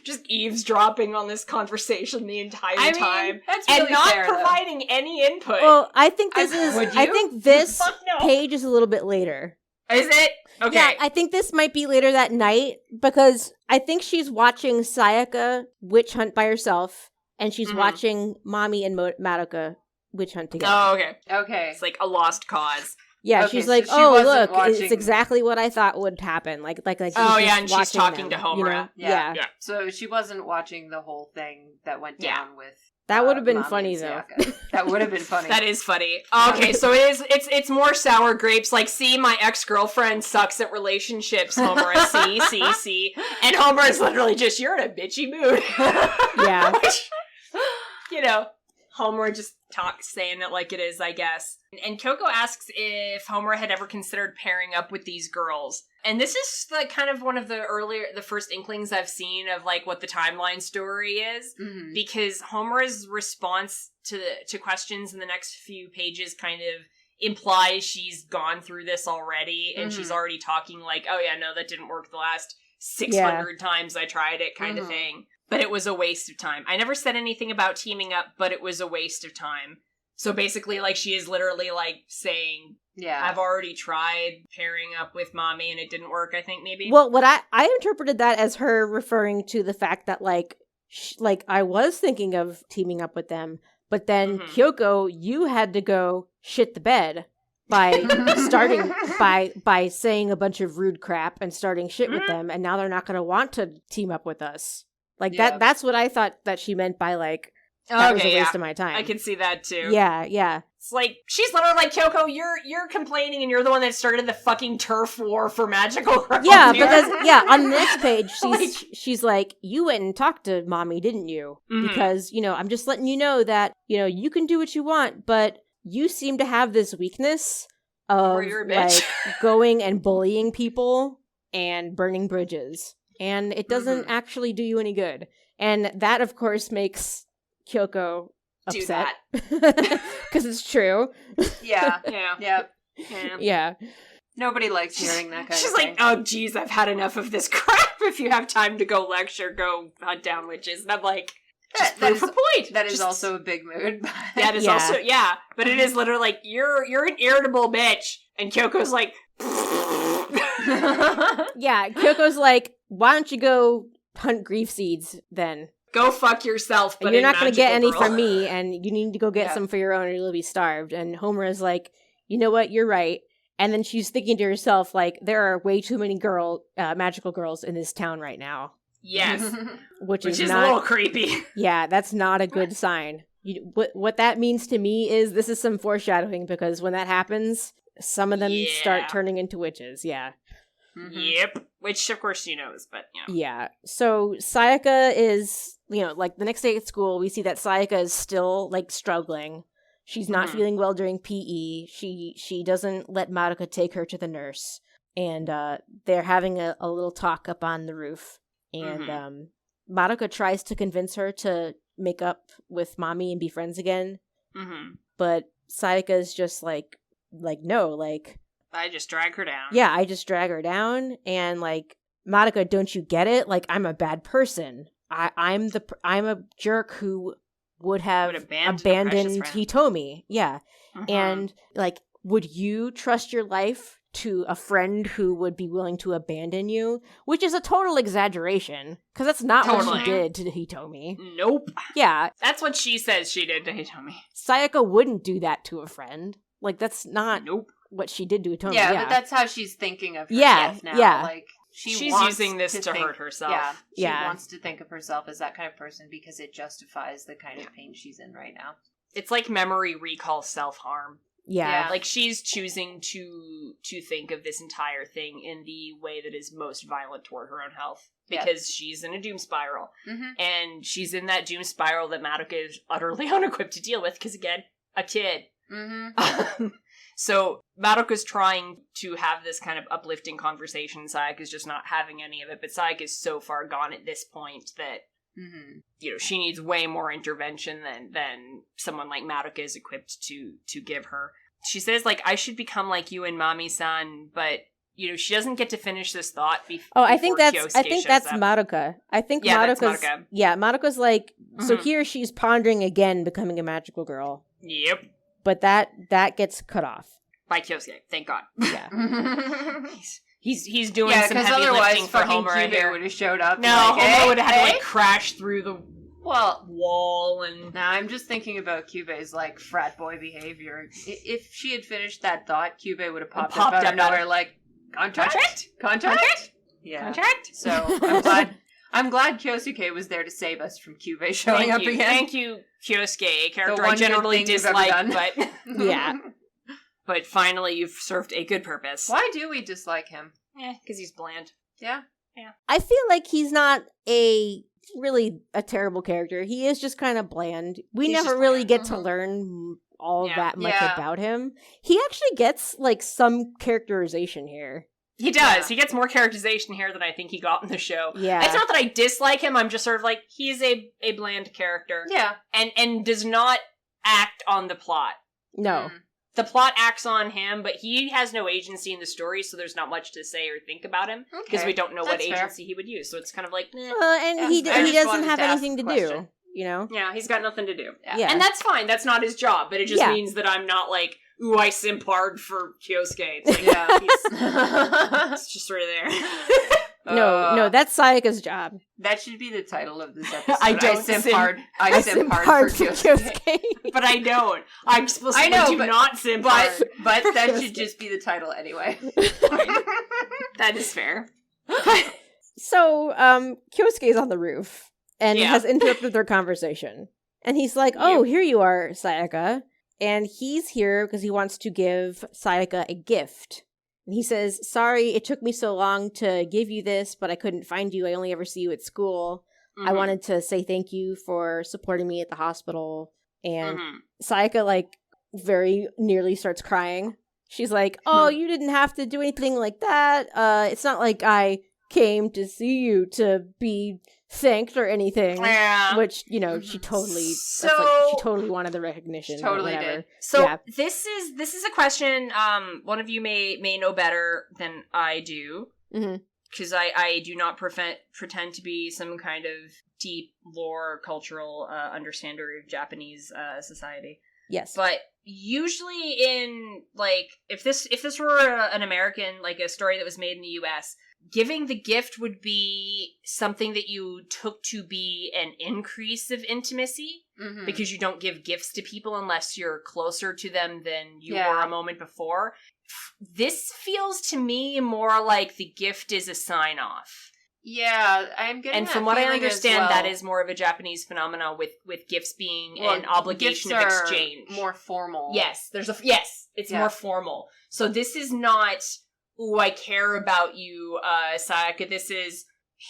just eavesdropping on this conversation the entire time. That's really and not fair, providing any input. Well, I think this page is a little bit later. Is it? Okay. Yeah, I think this might be later that night because I think she's watching Sayaka witch hunt by herself and she's watching Mommy and Madoka witch hunt together. Oh, okay. Okay. It's like a lost cause. Yeah, Okay, she's so like, she oh, wasn't look, watching- it's exactly what I thought would happen. Like. Oh, she's yeah, just and she's watching talking them, to Homura. you know? Yeah. Yeah. So she wasn't watching the whole thing that went Yeah. down with. That would have been Mami funny, and though. Sayaka. That would have been funny. That is funny. Okay, so it's more sour grapes. Like, see, my ex-girlfriend sucks at relationships, Homura. See. And Homer is literally just, you're in a bitchy mood. Yeah. Which, Homer just saying it like it is, I guess. And Kyoko asks if Homer had ever considered pairing up with these girls. And this is like kind of one of the first inklings I've seen of like what the timeline story is. Mhm. Because Homer's response to questions in the next few pages kind of implies she's gone through this already. And she's already talking like, oh yeah, no, that didn't work the last 600 times I tried it kind of thing. But it was a waste of time. I never said anything about teaming up, but it was a waste of time. So basically, like, she is literally, like, saying, Yeah. I've already tried pairing up with Mommy and it didn't work, I think, maybe. Well, what I interpreted that as her referring to the fact that, like, I was thinking of teaming up with them, but then, Kyoko, you had to go shit the bed by starting, by saying a bunch of rude crap and starting shit with them, and now they're not going to want to team up with us. Like, that's what I thought that she meant by, like, that was a waste of my time. I can see that, too. Yeah. It's like, she's literally like, Kyoko, you're complaining and you're the one that started the fucking turf war for magical girls. Yeah, because, on the next page, she's like, you went and talked to Mommy, didn't you? Because, I'm just letting you know that, you can do what you want, but you seem to have this weakness of, like, going and bullying people and burning bridges. And it doesn't actually do you any good. And that, of course, makes Kyoko upset. Because it's true. Yeah. Yeah. Nobody likes hearing that kind of thing. She's like, oh, geez, I've had enough of this crap. If you have time to go lecture, go hunt down witches. And I'm like, that's the point. That is also a big mood. That is also, but it is literally like, you're an irritable bitch. And Kyoko's like, yeah, Kyoko's like, why don't you go hunt grief seeds then? Go fuck yourself, but and you're not going to get any girl. from me, and you need to go get some for your own or you'll be starved. And Homer is like, you know what, you're right. And then she's thinking to herself, like, there are way too many magical girls in this town right now. Yes. Which is not, a little creepy. Yeah, that's not a good sign. What that means to me is this is some foreshadowing, because when that happens, some of them start turning into witches, Yep. Which, of course, she knows, but, Yeah. So, Sayaka is, like, the next day at school, we see that Sayaka is still, like, struggling. She's not feeling well during PE. She doesn't let Madoka take her to the nurse. And, they're having a little talk up on the roof. And, Madoka tries to convince her to make up with Mommy and be friends again. But Sayaka's just like, no, like... I just drag her down. Yeah, I just drag her down, and like, Madoka, don't you get it? Like, I'm a bad person. I'm a jerk who would have abandoned Hitomi. Yeah, and like, would you trust your life to a friend who would be willing to abandon you? Which is a total exaggeration, because that's not what she did to Hitomi. Nope. Yeah, that's what she says she did to Hitomi. Sayaka wouldn't do that to a friend. Like, that's not. Nope. What she did to Hitomi. Yeah, but that's how she's thinking of herself now. Yeah. Like, she's using this to hurt herself. Yeah, she wants to think of herself as that kind of person because it justifies the kind of pain she's in right now. It's like memory recall self-harm. Yeah. Like, she's choosing to think of this entire thing in the way that is most violent toward her own health. Because she's in a doom spiral. And she's in that doom spiral that Madoka is utterly unequipped to deal with, because, again, a kid. So Madoka's trying to have this kind of uplifting conversation. Sayaka's just not having any of it. But Sayaka's so far gone at this point that, she needs way more intervention than someone like Madoka is equipped to give her. She says, like, I should become like you and Mami-san, but, she doesn't get to finish this thought I think that's up. Madoka. I think Madoka's... That's Madoka. Yeah, Madoka's like, so here she's pondering again becoming a magical girl. Yep. But that gets cut off. By Kyosuke, thank God. Yeah. he's doing some heavy lifting for Homer here. here. Would have showed up. No, Homer would have had to crash through the wall and... Now I'm just thinking about Kyuube's, like, frat boy behavior. If she had finished that thought, Kyuube would have popped up out of nowhere, like, contract? Yeah. Contract? So, I'm glad Kyosuke was there to save us from Kyuube showing up again. Thank you, Kyosuke, a character I generally dislike, but... Yeah. But finally you've served a good purpose. Why do we dislike him? Because he's bland. Yeah. I feel like he's not really a terrible character. He is just kind of bland. We He's never just really bland. get to learn all that much Yeah. about him. He actually gets, like, some characterization here. He does. Yeah. He gets more characterization here than I think he got in the show. Yeah. It's not that I dislike him, I'm just sort of like, he's a bland character. Yeah. And does not act on the plot. No. The plot acts on him, but he has no agency in the story, so there's not much to say or think about him. Because we don't know what agency he would use, so it's kind of like, and he doesn't have anything to do, you know? Yeah, he's got nothing to do. Yeah. And that's fine, that's not his job, but it just means that I'm not like, ooh, I simp hard for Kyosuke. It's like, it's just sort of there. No, that's Sayaka's job. That should be the title of this episode. I simp hard for Kyosuke. But I don't. I'm supposed to not simp hard. But that should just be the title anyway. That is fair. So, Kyosuke's on the roof and has interrupted their conversation. And he's like, oh, here you are, Sayaka. And he's here because he wants to give Sayaka a gift. And he says, sorry, it took me so long to give you this, but I couldn't find you. I only ever see you at school. Mm-hmm. I wanted to say thank you for supporting me at the hospital. And Sayaka, like, very nearly starts crying. She's like, oh, you didn't have to do anything like that. It's not like I came to see you to be thanked or anything. Yeah. Which, you know, she totally she totally wanted the recognition. She totally did. So this is a question one of you may know better than I do. Because I do not pretend to be some kind of deep lore cultural understander of Japanese society. Yes. But usually in, like, if this were an American, like a story that was made in the US, giving the gift would be something that you took to be an increase of intimacy, because you don't give gifts to people unless you're closer to them than you were a moment before. This feels to me more like the gift is a sign-off. Yeah, I'm getting and from what I understand, that is more of a Japanese phenomenon with gifts being an obligation of exchange. More formal. Yes, it's more formal. So this is not, ooh, I care about you, Sayaka. This is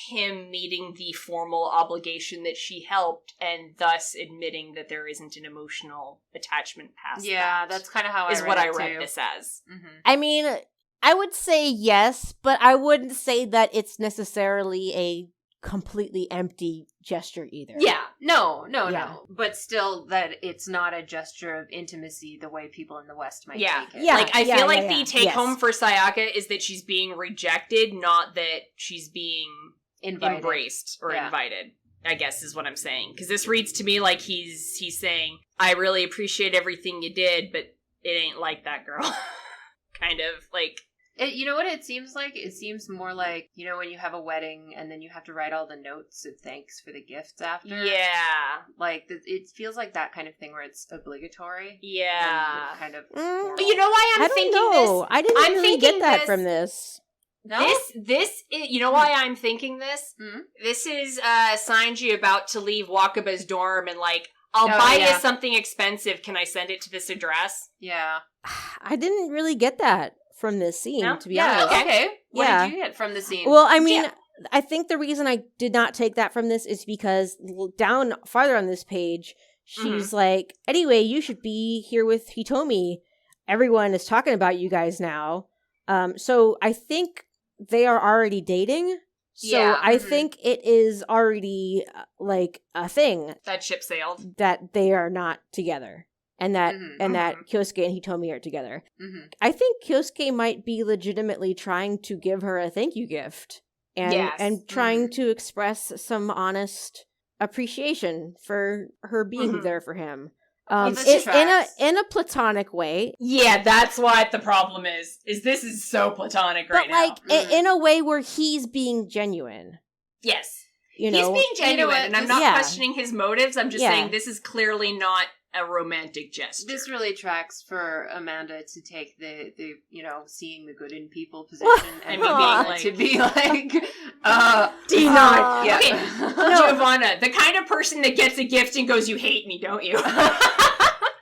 him meeting the formal obligation that she helped, and thus admitting that there isn't an emotional attachment past. Yeah, that's kind of how I read this as. I mean, I would say yes, but I wouldn't say that it's necessarily a completely empty gesture either. Yeah, no. But still, that it's not a gesture of intimacy the way people in the West might take it. Yeah, like, I feel like the take-home for Sayaka is that she's being rejected, not that she's being embraced or invited, I guess is what I'm saying. Because this reads to me like he's saying, I really appreciate everything you did, but it ain't like that, girl. Kind of, like... You know what it seems like? It seems more like, you know, when you have a wedding and then you have to write all the notes of thanks for the gifts after. Yeah. Like, it feels like that kind of thing where it's obligatory. Yeah. Kind of. You know why I'm thinking this? I didn't really get that from this. No? This is, you know why I'm thinking this? This is Sanji about to leave Wakaba's dorm and like, I'll buy you something expensive. Can I send it to this address? Yeah. I didn't really get that from this scene, to be honest. Okay. What did you get from the scene? Well, I mean, I think the reason I did not take that from this is because down farther on this page, she's like, anyway, you should be here with Hitomi. Everyone is talking about you guys now. So I think they are already dating. So I think it is already like a thing. That ship sailed. That they are not together. And that that Kyosuke and Hitomi are together. I think Kyosuke might be legitimately trying to give her a thank you gift. And trying to express some honest appreciation for her being there for him. In a platonic way. Yeah, that's what the problem is this is so platonic right now. But like in a way where he's being genuine. Yes. you know. He's being genuine, and I'm not Yeah. questioning his motives. I'm just Yeah. saying this is clearly not a romantic gesture. This really tracks for Amanda to take the seeing the good in people position and to be like denied. Yeah. Okay, Giovanna, the kind of person that gets a gift and goes, "You hate me, don't you?"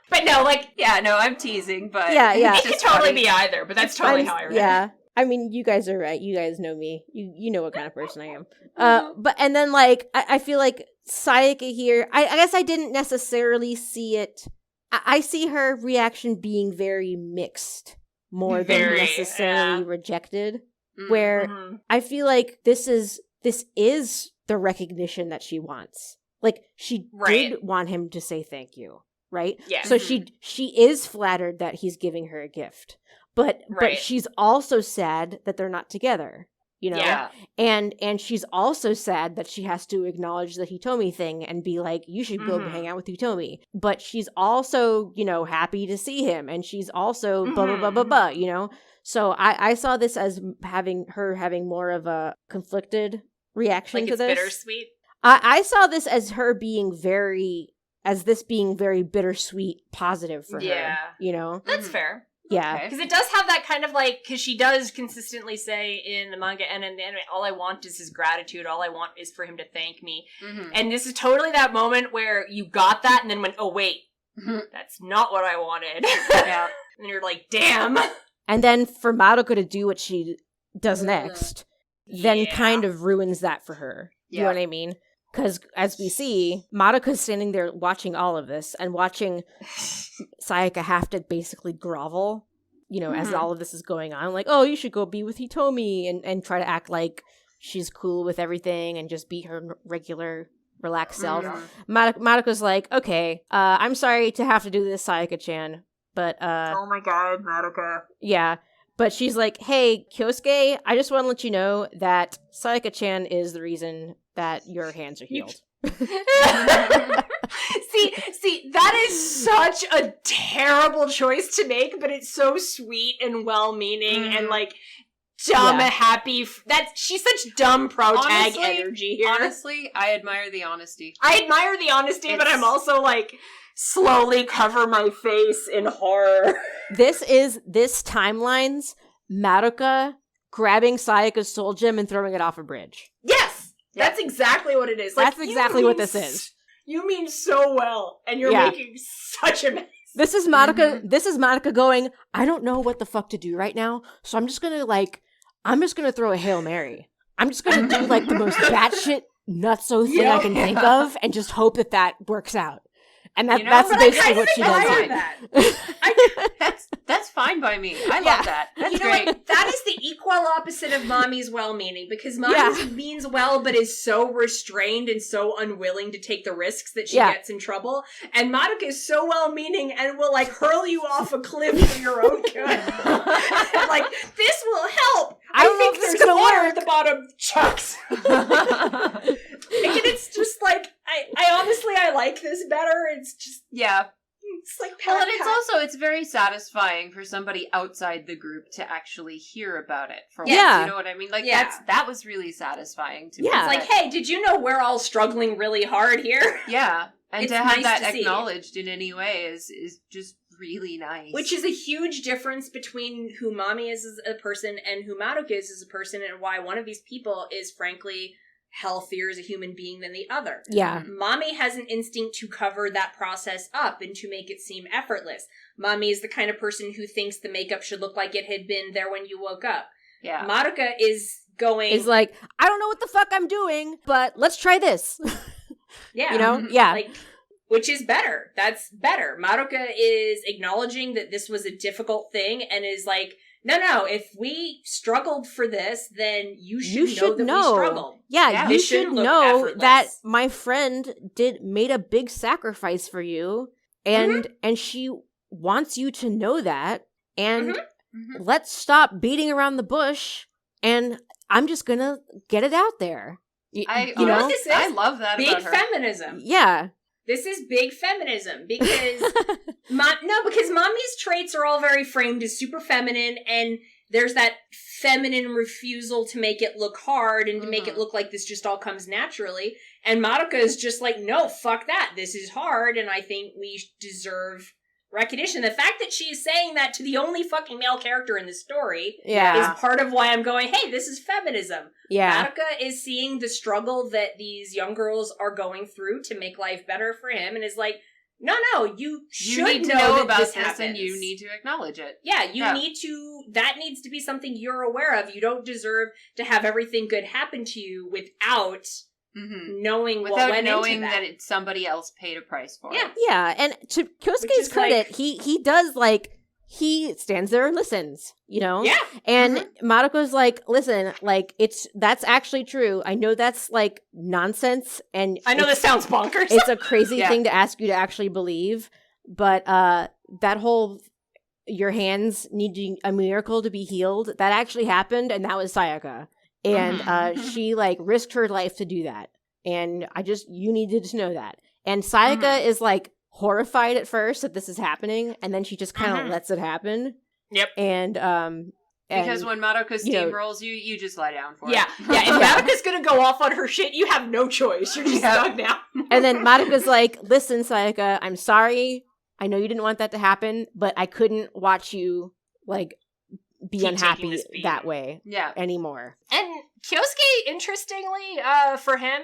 But no, I'm teasing, but Yeah. it could totally be either. But that's totally how I read it. Yeah. I mean, you guys are right. You guys know me. You know what kind of person I am. But and then like I feel like Sayaka here. I guess I didn't necessarily see it. I see her reaction being very mixed, more than necessarily rejected. Where I feel like this is the recognition that she wants. Like she did want him to say thank you, right? Yeah. So she is flattered that he's giving her a gift. But she's also sad that they're not together, you know? Yeah. And she's also sad that she has to acknowledge the Hitomi thing and be like, you should go hang out with Hitomi. But she's also, you know, happy to see him. And she's also blah, blah, blah, blah, blah, you know? So I saw this as having more of a conflicted reaction to this. Like it's bittersweet? I saw this as her being very bittersweet positive for her, you know? That's fair. Yeah. Because it does have that kind of like, because she does consistently say in the manga and in the anime, all I want is his gratitude. All I want is for him to thank me. And this is totally that moment where you got that and then went, oh, wait, that's not what I wanted. Yeah. And you're like, damn. And then for Madoka to do what she does next, then kind of ruins that for her. You know what I mean? Because as we see, Madoka's standing there watching all of this and watching Sayaka have to basically grovel, you know, as all of this is going on. Like, oh, you should go be with Hitomi and try to act like she's cool with everything and just be her regular, relaxed self. Madoka's like, okay, I'm sorry to have to do this, Sayaka-chan, but oh my god, Madoka. Yeah. But she's like, hey, Kyosuke, I just want to let you know that Sayaka-chan is the reason that your hands are healed. See, that is such a terrible choice to make, but it's so sweet and well-meaning and like dumb, happy. She's such dumb pro-tag energy here. Honestly, I admire the honesty. But I'm also like slowly cover my face in horror. This timeline's Madoka grabbing Sayaka's soul gem and throwing it off a bridge. Yes! That's exactly what it is. Like, that's exactly what this is. You mean so well, and you're making such a mess. This is Madoka. This is Madoka going, I don't know what the fuck to do right now, so I'm just gonna throw a Hail Mary. I'm just gonna do like the most batshit nutso thing I can think of, and just hope that works out. And that's basically what she does. That's fine by me. I love that. That's great. What? That is the equal opposite of Mommy's well-meaning, because Mommy means well, but is so restrained and so unwilling to take the risks that she gets in trouble. And Madoka is so well-meaning and will like hurl you off a cliff for your own good. Like, this will help. I think there's water at the bottom. Chucks. And it's just like, I honestly like this better. It's just it's like and it's very satisfying for somebody outside the group to actually hear about it. You know what I mean? Like that was really satisfying to me. It's like, hey, did you know we're all struggling really hard here? Yeah, and to have that acknowledged in any way is just really nice. Which is a huge difference between who Mommy is as a person and who Madoka is as a person, and why one of these people is frankly healthier as a human being than the other. Yeah. Mommy has an instinct to cover that process up and to make it seem effortless. Mommy is the kind of person who thinks the makeup should look like it had been there when you woke up. Yeah. Madoka is like, I don't know what the fuck I'm doing, but let's try this. Yeah. You know? Yeah. Like, which is better. That's better. Madoka is acknowledging that this was a difficult thing and is like, no, if we struggled for this, then you should know. We struggled. Yeah, you should know that my friend made a big sacrifice for you, and she wants you to know that, and let's stop beating around the bush, and I'm just gonna get it out there. I love that big about her. Feminism. Yeah. This is big feminism because because Mommy's traits are all very framed as super feminine, and there's that feminine refusal to make it look hard and to make it look like this just all comes naturally. And Madoka is just like, no, fuck that. This is hard, and I think we deserve recognition. The fact that she's saying that to the only fucking male character in the story is part of why I'm going, hey, this is feminism. Yeah. Madoka is seeing the struggle that these young girls are going through to make life better for him, and is like, no, you should need to know that about this this happens. and you need to acknowledge it. Yeah, you need to, that needs to be something you're aware of. You don't deserve to have everything good happen to you without knowing what went knowing into that it's somebody else paid a price for it. Yeah, and to Kyosuke's credit, he does, like, he stands there and listens, you know? Yeah. And Madoka's like, listen, like, that's actually true. I know that's, like, nonsense, and I know this sounds bonkers. It's a crazy thing to ask you to actually believe, but that whole, your hands need a miracle to be healed, that actually happened, and that was Sayaka. And she, like, risked her life to do that. And you needed to know that. And Sayaka is, like, horrified at first that this is happening, and then she just kind of lets it happen. Yep. And, because when Madoka steamrolls you just lie down for it. Yeah. If Madoka's gonna go off on her shit, you have no choice. You're just stuck now. And then Madoka's like, listen, Sayaka, I'm sorry. I know you didn't want that to happen, but I couldn't watch you, like, be unhappy that way anymore. And Kyosuke, interestingly, for him,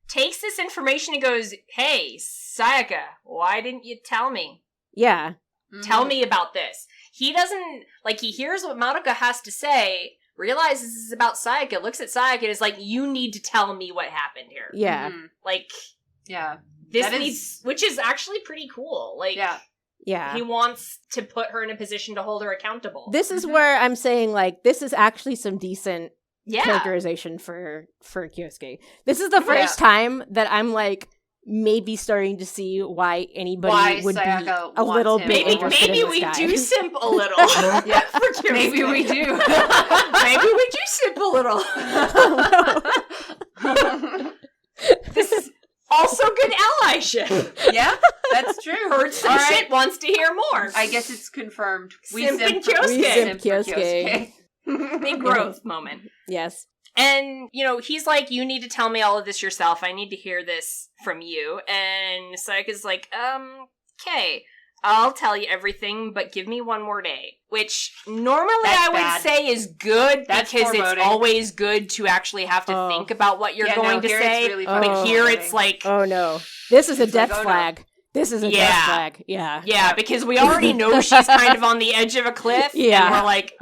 takes this information and goes, hey, Sayaka, why didn't you tell me? Yeah. Tell me about this. He doesn't, like, he hears what Madoka has to say, realizes this is about Sayaka, looks at Sayaka and is like, you need to tell me what happened here. Yeah. Like, which is actually pretty cool. Like, yeah. He wants to put her in a position to hold her accountable. This is where I'm saying, like, this is actually some decent characterization for Kyosuke. This is the first time that I'm, like, maybe starting to see why anybody would Sayaka be a little bit interested maybe in this we guy. do simp a little. Maybe we do. Maybe we do simp a little. This is also good allyship. Yeah, that's true. Heard some shit, wants to hear more. I guess it's confirmed. We simp Kyosuke. Big growth moment. Yes. And, you know, he's like, you need to tell me all of this yourself. I need to hear this from you. And Sayaka's like, okay, I'll tell you everything, but give me one more day. Which normally I would say is good because it's always good to actually have to think about what you're going to say. Really but here it's like, oh no, this is a death flag. No. This is a death flag. Yeah. Yeah, because we already know she's kind of on the edge of a cliff. Yeah. And we're like,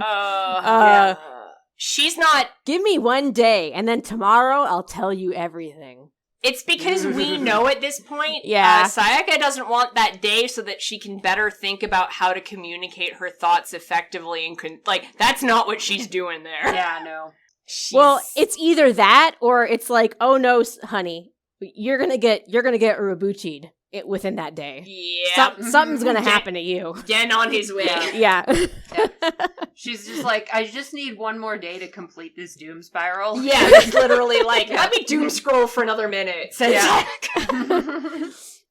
she's not. Give me one day, and then tomorrow I'll tell you everything. It's because we know at this point, Sayaka doesn't want that day so that she can better think about how to communicate her thoughts effectively, and that's not what she's doing there. Yeah, no. Well, it's either that or it's like, oh no, honey, you're gonna get Urobuchi'd within that day. Yeah, something's gonna happen to you. Den on his way. Yeah. She's just like, I just need one more day to complete this doom spiral. Yeah, it's literally like, let me doom scroll for another minute.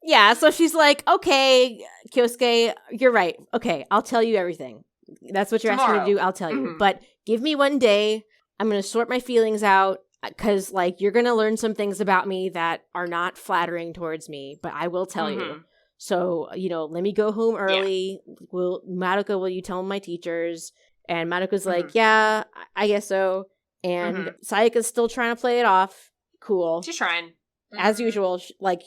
Yeah, so she's like, okay, Kyosuke, you're right. Okay, I'll tell you everything. That's what you're asking me to do. I'll tell you. But give me one day. I'm going to sort my feelings out because, like, you're going to learn some things about me that are not flattering towards me, but I will tell you. So, you know, let me go home early. Madoka, will you tell my teachers? And Madoka's like, yeah, I guess so. And Sayaka's still trying to play it off. Cool. She's trying. As usual, she's like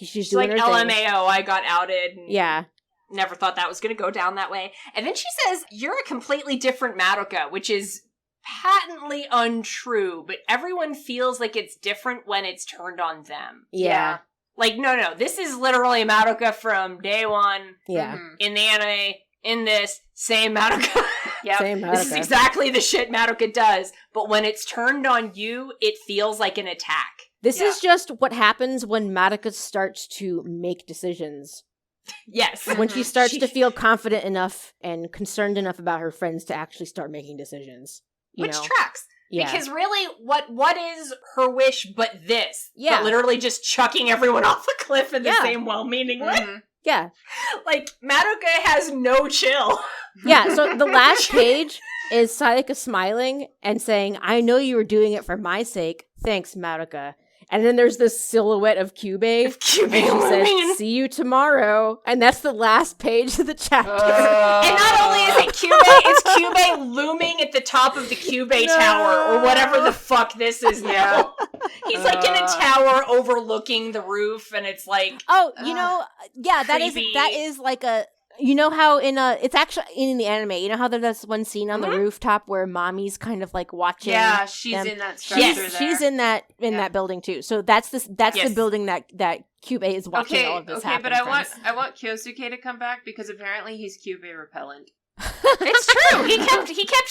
doing her LMAO, thing. I got outed. Yeah. Never thought that was going to go down that way. And then she says, you're a completely different Madoka, which is patently untrue, but everyone feels like it's different when it's turned on them. Yeah. Like, no, this is literally Madoka from day one. Yeah. In the anime, in this, same Madoka. Same Madoka. This is exactly the shit Madoka does, but when it's turned on you, it feels like an attack. This is just what happens when Madoka starts to make decisions. Yes. When she starts to feel confident enough and concerned enough about her friends to actually start making decisions. Which tracks. Yeah. Because really, what is her wish but this? Yeah. But literally just chucking everyone off a cliff in the same well-meaning way. Yeah. Like, Madoka has no chill. Yeah, so the last page is Sayaka smiling and saying, I know you were doing it for my sake. Thanks, Madoka. And then there's this silhouette of Kyubei. And she says, see you tomorrow. And that's the last page of the chapter. And not only is it Kyubei, it's Kyubei looming at the top of the Kyubei Tower, or whatever the fuck this is now. He's like in a tower overlooking the roof, and it's like... Oh, you know, yeah, that creepy. is like a... You know how it's actually in the anime, you know how there's one scene on the rooftop where mommy's kind of like watching. Yeah, she's them? in that structure there. She's in that building too. So that's the building that Kyubei is watching all of this happen. Okay, but I want Kyosuke to come back because apparently he's Kyubei repellent. It's true. He kept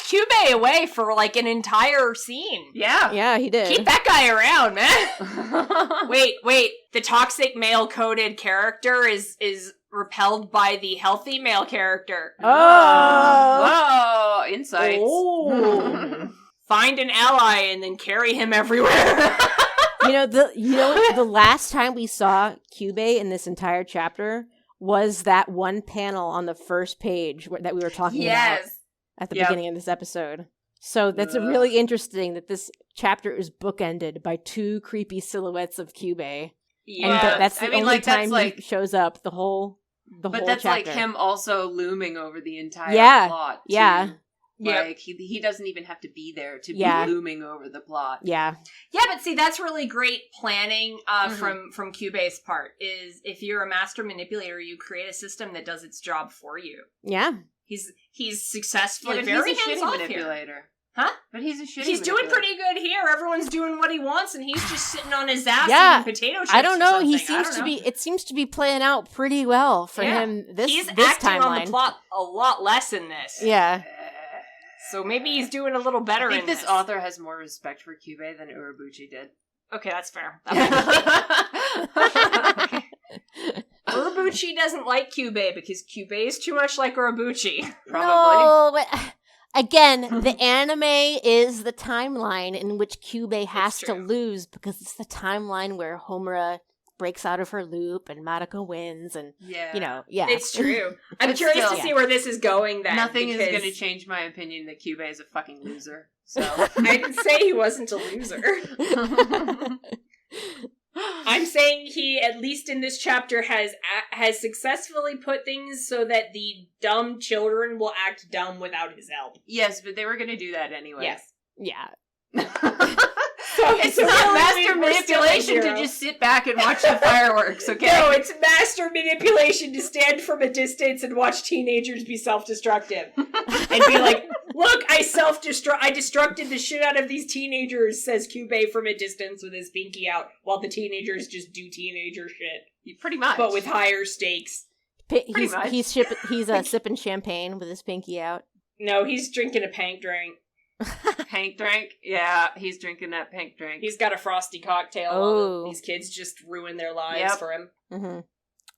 Kyubei away for like an entire scene. Yeah, he did. Keep that guy around, man. Wait. The toxic male coded character is repelled by the healthy male character. Oh, insights. Oh. Find an ally and then carry him everywhere. the last time we saw Kyubei in this entire chapter was that one panel on the first page that we were talking about at the beginning of this episode. So that's really interesting that this chapter is bookended by two creepy silhouettes of Kyubei. Yeah, and that's the only time he shows up the whole But that's chapter. like him also looming over the entire plot. Too. Yeah. Like, he doesn't even have to be there to be looming over the plot. Yeah. Yeah, but see, that's really great planning from Kyubei's part, is if you're a master manipulator, you create a system that does its job for you. Yeah. He's successfully but very he's a shitty hands-off manipulator. Here. Huh? But he's a shitty He's manipulator. doing pretty good here. Everyone's doing what he wants, and he's just sitting on his ass eating potato chips. I don't know. He something. seems to be. It seems to be playing out pretty well for him. He's this acting timeline. on the plot a lot less in this. Yeah. So maybe he's doing a little better. I think this author has more respect for Kyubei than Urobuchi did. Okay, that's fair. Urobuchi doesn't like Kyubei because Kyubei is too much like Urobuchi. Probably. No, but again, the anime is the timeline in which Kyubei has to lose because it's the timeline where Homura breaks out of her loop and Madoka wins, and It's true. I'm curious to see where this is going. Then nothing is going to change my opinion that Kyubei is a fucking loser. So I didn't say he wasn't a loser. I'm saying he, at least in this chapter, has successfully put things so that the dumb children will act dumb without his help. Yes, but they were going to do that anyway. Yes. Yeah. It's not master manipulation to just sit back and watch the fireworks, okay? No, it's master manipulation to stand from a distance and watch teenagers be self-destructive. And be like, look, I destructed the shit out of these teenagers, says Kyubei from a distance with his pinky out, while the teenagers just do teenager shit. Pretty much. But with higher stakes. He's sipping champagne with his pinky out. No, he's drinking a pank drink. Pank drink? Yeah, he's drinking that pank drink. He's got a frosty cocktail. Oh. These kids just ruin their lives for him. Mm-hmm.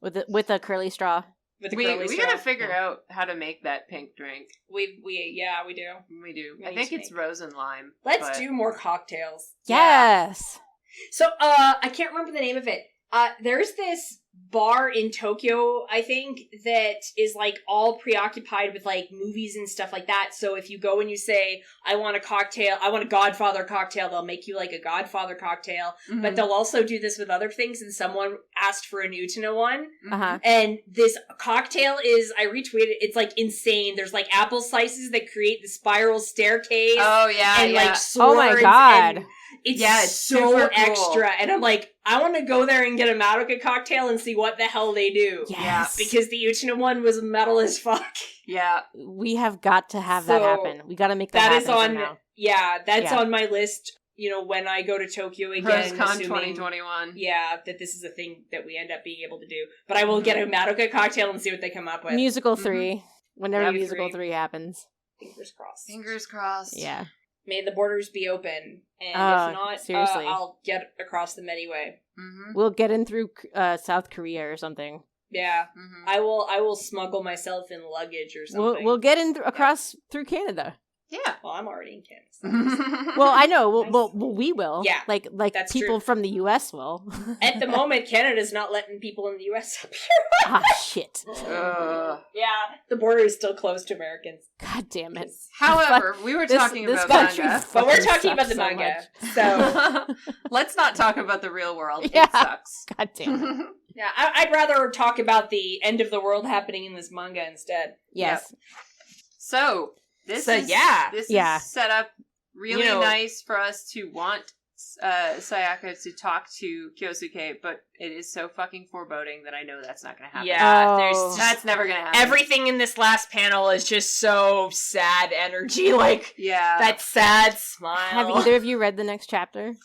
With a curly straw. We gotta figure out how to make that pink drink. We do. We do. I think it's rose and lime. Let's do more cocktails. Yes. Yeah. So, I can't remember the name of it. There's this bar in Tokyo, I think, that is like all preoccupied with like movies and stuff like that. So if you go and you say, I want a Godfather cocktail, they'll make you like a Godfather cocktail. Mm-hmm. But they'll also do this with other things. And someone asked for an Utena one. Uh-huh. And this cocktail I retweeted, it's like insane. There's like apple slices that create the spiral staircase. Oh, yeah. And like swords. Oh my God. It's so extra. Cool. And I'm like, I want to go there and get a Madoka cocktail and see what the hell they do. Yes. Because the Utena one was metal as fuck. Yeah. We have got to have that happen. We got to make that happen now. Yeah, that's on my list, when I go to Tokyo again. ProsCon 2021. Yeah, that this is a thing that we end up being able to do. But I will get a Madoka cocktail and see what they come up with. Musical 3. Whenever Musical 3 happens. Fingers crossed. Fingers crossed. Yeah. May the borders be open, and if not, seriously. I'll get across them anyway. Mm-hmm. We'll get in through South Korea or something. Yeah, I will smuggle myself in luggage or something. We'll get in across through Canada. Yeah. Well, I'm already in Canada. Well, I know. Well, we will. Yeah, like that's people true. from the U.S. will. At the moment, Canada's not letting people in the U.S. up here. Ah, shit. Yeah, the border is still closed to Americans. God damn it. However, we were talking this about country manga. But we're fucking talking about sucks the so manga, much. so Let's not talk about the real world. Yeah. It sucks. God damn it. yeah, I'd rather talk about the end of the world happening in this manga instead. Yes. So this So, is yeah. this Yeah. is set up really You know- nice for us to want Sayaka to talk to Kyosuke, but it is so fucking foreboding that I know that's not going to happen. Yeah, Oh. there's just, That's never going to happen. everything in this last panel is just so sad energy, like Yeah. that sad smile. Have either of you read the next chapter?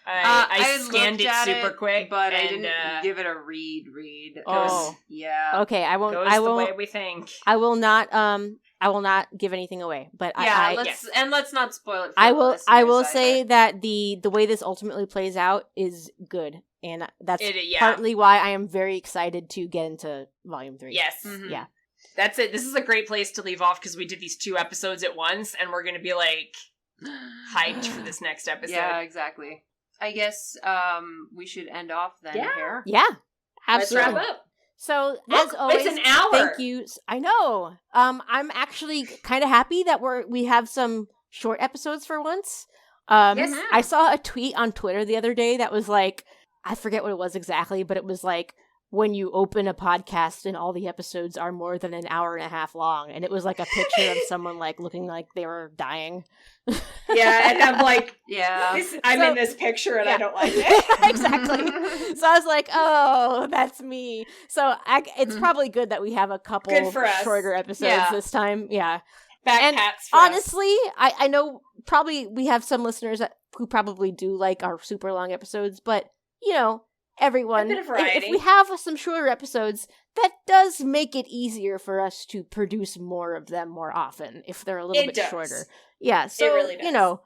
I scanned looked it at super quick, but I and, didn't give it a read. Oh. Yeah. Okay, I won't. goes I the way won't. we think. I will not. I will not give anything away. But Yeah, I let's not spoil it for I the will. listeners I will either. say that the way this ultimately plays out is good, and that's Yeah. partly why I am very excited to get into Volume 3. Yes. Mhm. Yeah. That's it. This is a great place to leave off because we did these 2 episodes at once, and we're going to be like hyped for this next episode. Yeah, exactly. I guess we should end off then Yeah. here. Yeah. Let's Absolutely. wrap up. So Look, as always, it's an hour. thank you. I know. I'm actually kind of happy that we have some short episodes for once. Yes. I saw a tweet on Twitter the other day that was like, I forget what it was exactly, but it was like, when you open a podcast and all the episodes are more than an hour and a half long, and it was like a picture of someone like looking like they were dying. Yeah, and I'm like, Yeah. I'm So- in this picture and yeah. I don't like it. Exactly. So I was like, oh, that's me. So it's probably good that we have a couple Good for us. shorter episodes Yeah. this time. Yeah. Back And pats for us. Honestly, I know probably we have some listeners who probably do like our super long episodes, but you know, everyone, A bit of if variety. we have some shorter episodes, that does make it easier for us to produce more of them more often if they're a little It bit does. shorter. Yeah, so really does. you know,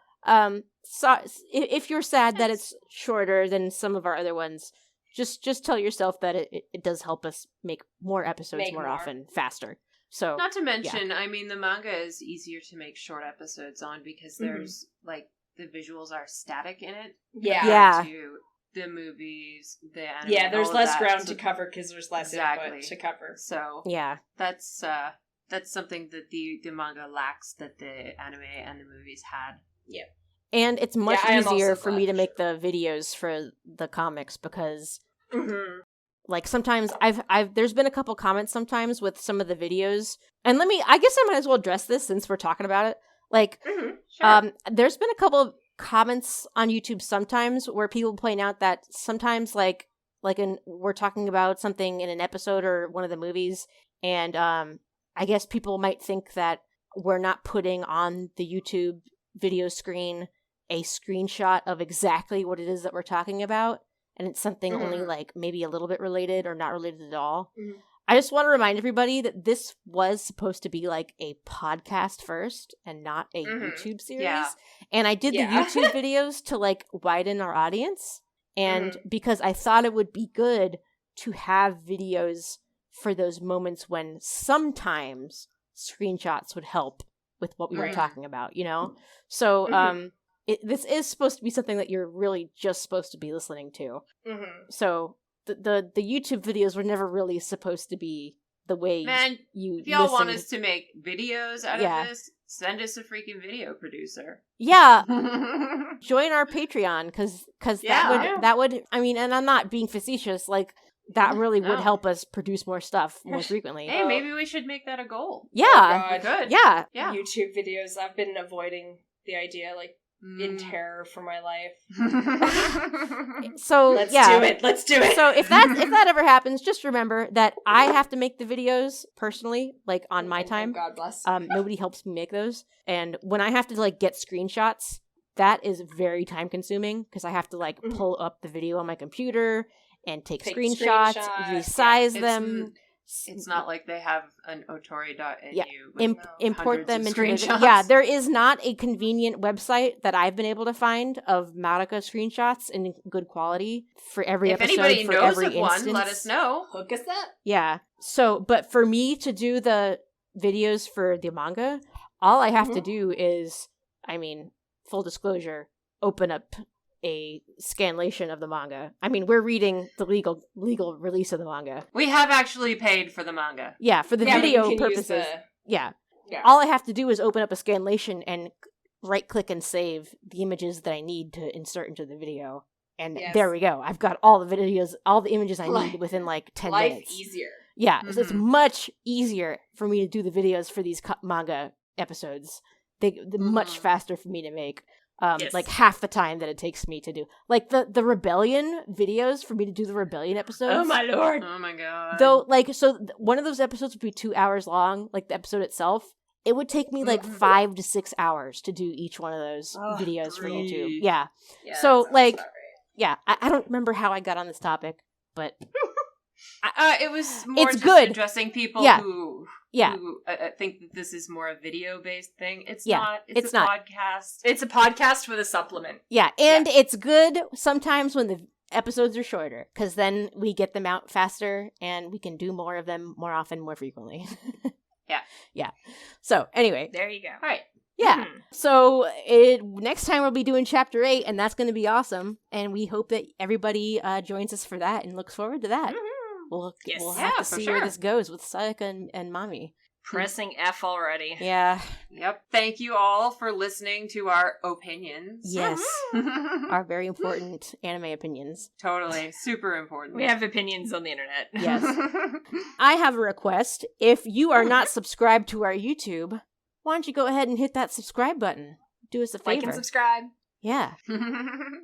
so if you're sad that it's shorter than some of our other ones, just tell yourself that it does help us make more episodes Make more more. often, faster. So Not to mention, I mean, the manga is easier to make short episodes on because there's like the visuals are static in it. Yeah. Yeah. To the movies, the anime, Yeah, there's all of less that. ground So- to cover because there's less Exactly. input to cover. So yeah. that's something that the manga lacks that the anime and the movies had. And it's much Yeah, I am easier also for glad me to for make the videos for the comics because Mm-hmm. like sometimes I've there's been a couple comments sometimes with some of the videos. And I guess I might as well address this since we're talking about it. Like Mm-hmm. Sure. there's been a couple of comments on YouTube sometimes where people point out that sometimes like we're talking about something in an episode or one of the movies, and I guess people might think that we're not putting on the YouTube video screen a screenshot of exactly what it is that we're talking about, and it's something only like maybe a little bit related or not related at all. Mhm. I just want to remind everybody that this was supposed to be like a podcast first and not a YouTube series. Yeah. And I did Yeah. the YouTube videos to like widen our audience. And because I thought it would be good to have videos for those moments when sometimes screenshots would help with what we were Right. talking about, you know? So this is supposed to be something that you're really just supposed to be listening to. Mm-hmm. So the YouTube videos were never really supposed to be the way Man, you if y'all want listened. us to make videos out Yeah. of this, send us a freaking video producer. Yeah, join our Patreon because Yeah. that would I mean, and I'm not being facetious, like that really would No. help us produce more stuff more frequently. Hey, maybe we should make that a goal. Yeah, Oh, God. Good. yeah. Yeah. YouTube videos. I've been avoiding the idea, like, in Mm. terror for my life. So Let's yeah. do it. Let's do it. So if that ever happens, just remember that I have to make the videos personally, like on my And time. God bless. Nobody helps me make those, and when I have to like get screenshots, that is very time consuming because I have to like pull up the video on my computer and take screenshots, resize It's them. It's not like they have an otori.nu. Yeah. with Import hundreds them of into the screenshots. yeah. There is not a convenient website that I've been able to find of Madoka screenshots in good quality for every If episode. anybody for knows every of one, instance. let us know. Hook us up. Yeah. So, but for me to do the videos for the manga, all I have to do is, I mean, full disclosure, open up a scanlation of the manga. I mean, we're reading the legal release of the manga. We have actually paid for the manga. Yeah, for the video purposes. Yeah. All I have to do is open up a scanlation and right-click and save the images that I need to insert into the video. And there we go. I've got all the videos, all the images I need within like 10 minutes. Life easier. Yeah, so it's much easier for me to do the videos for these manga episodes. They're much faster for me to make. Like half the time that it takes me to do. Like the Rebellion videos, for me to do the Rebellion episodes. Oh my lord. Oh my god. Though, like, so one of those episodes would be 2 hours long, like the episode itself. It would take me like 5 to 6 hours to do each one of those videos for YouTube. Yeah. So, like, I don't remember how I got on this topic, but... it was more it's just good. Addressing people who think that this is more a video-based thing. It's not. It's a podcast. It's a podcast with a supplement. Yeah, and it's good sometimes when the episodes are shorter, because then we get them out faster, and we can do more of them more often, more frequently. Yeah. So, anyway. There you go. All right. Yeah. So, next time we'll be doing Chapter 8, and that's going to be awesome, and we hope that everybody joins us for that and looks forward to that. We'll have to see where this goes with Sayaka and Mami. Pressing F already. Yeah. Yep. Thank you all for listening to our opinions. Yes. Our very important anime opinions. Totally. Super important. We have opinions on the internet. Yes. I have a request. If you are not subscribed to our YouTube, why don't you go ahead and hit that subscribe button? Do us a favor. Like and subscribe. Yeah.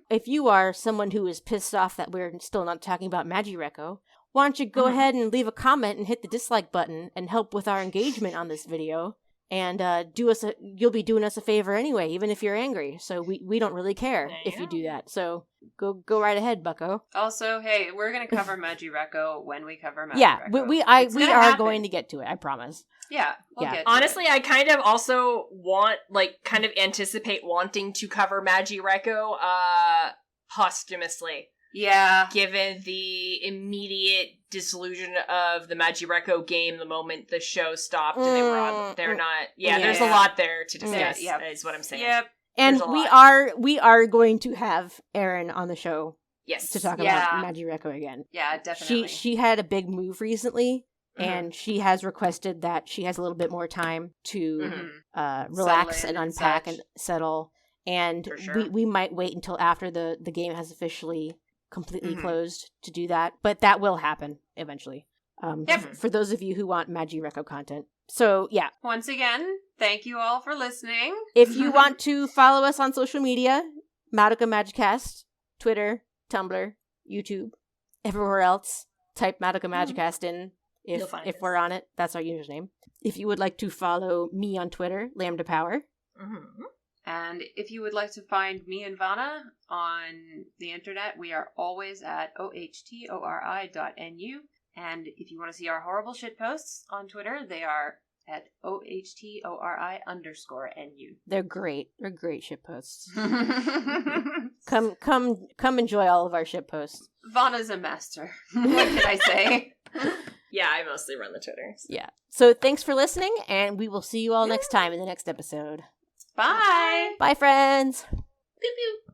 If you are someone who is pissed off that we're still not talking about Magireko, why don't you go ahead and leave a comment and hit the dislike button and help with our engagement on this video, and you'll be doing us a favor anyway, even if you're angry. So we don't really care if you do that. So go right ahead, bucko. Also, hey, we're gonna cover Magireko when we cover Magireko. Yeah, we are going to get to it. I promise. Yeah, we'll get to honestly, it. I kind of also anticipate wanting to cover Magireko posthumously. Yeah. Given the immediate disillusion of the Magireko game the moment the show stopped and they were on, they're not. Yeah, there's a lot there to discuss. Is what I'm saying. Yep. And we are going to have Erin on the show. Yes. To talk about Magireko again. Yeah, definitely. She had a big move recently, and she has requested that she has a little bit more time to relax and unpack and settle. And we might wait until after the game has officially completely closed to do that, but that will happen eventually. For those of you who want Magireko content. So yeah. Once again, thank you all for listening. If you want to follow us on social media, Madoka Magicast, Twitter, Tumblr, YouTube, everywhere else, type Madoka Magicast in if we're on it. That's our username. If you would like to follow me on Twitter, Lambda Power. And if you would like to find me and Vanna on the internet, we are always at ohtori.nu. And if you want to see our horrible shit posts on Twitter, they are at ohtori_nu. They're great. They're great shit posts. Come enjoy all of our shit posts. Vanna's a master. What can I say? Yeah, I mostly run the Twitter. So. Yeah. So thanks for listening, and we will see you all next time in the next episode. Bye. Bye, friends. Pew pew.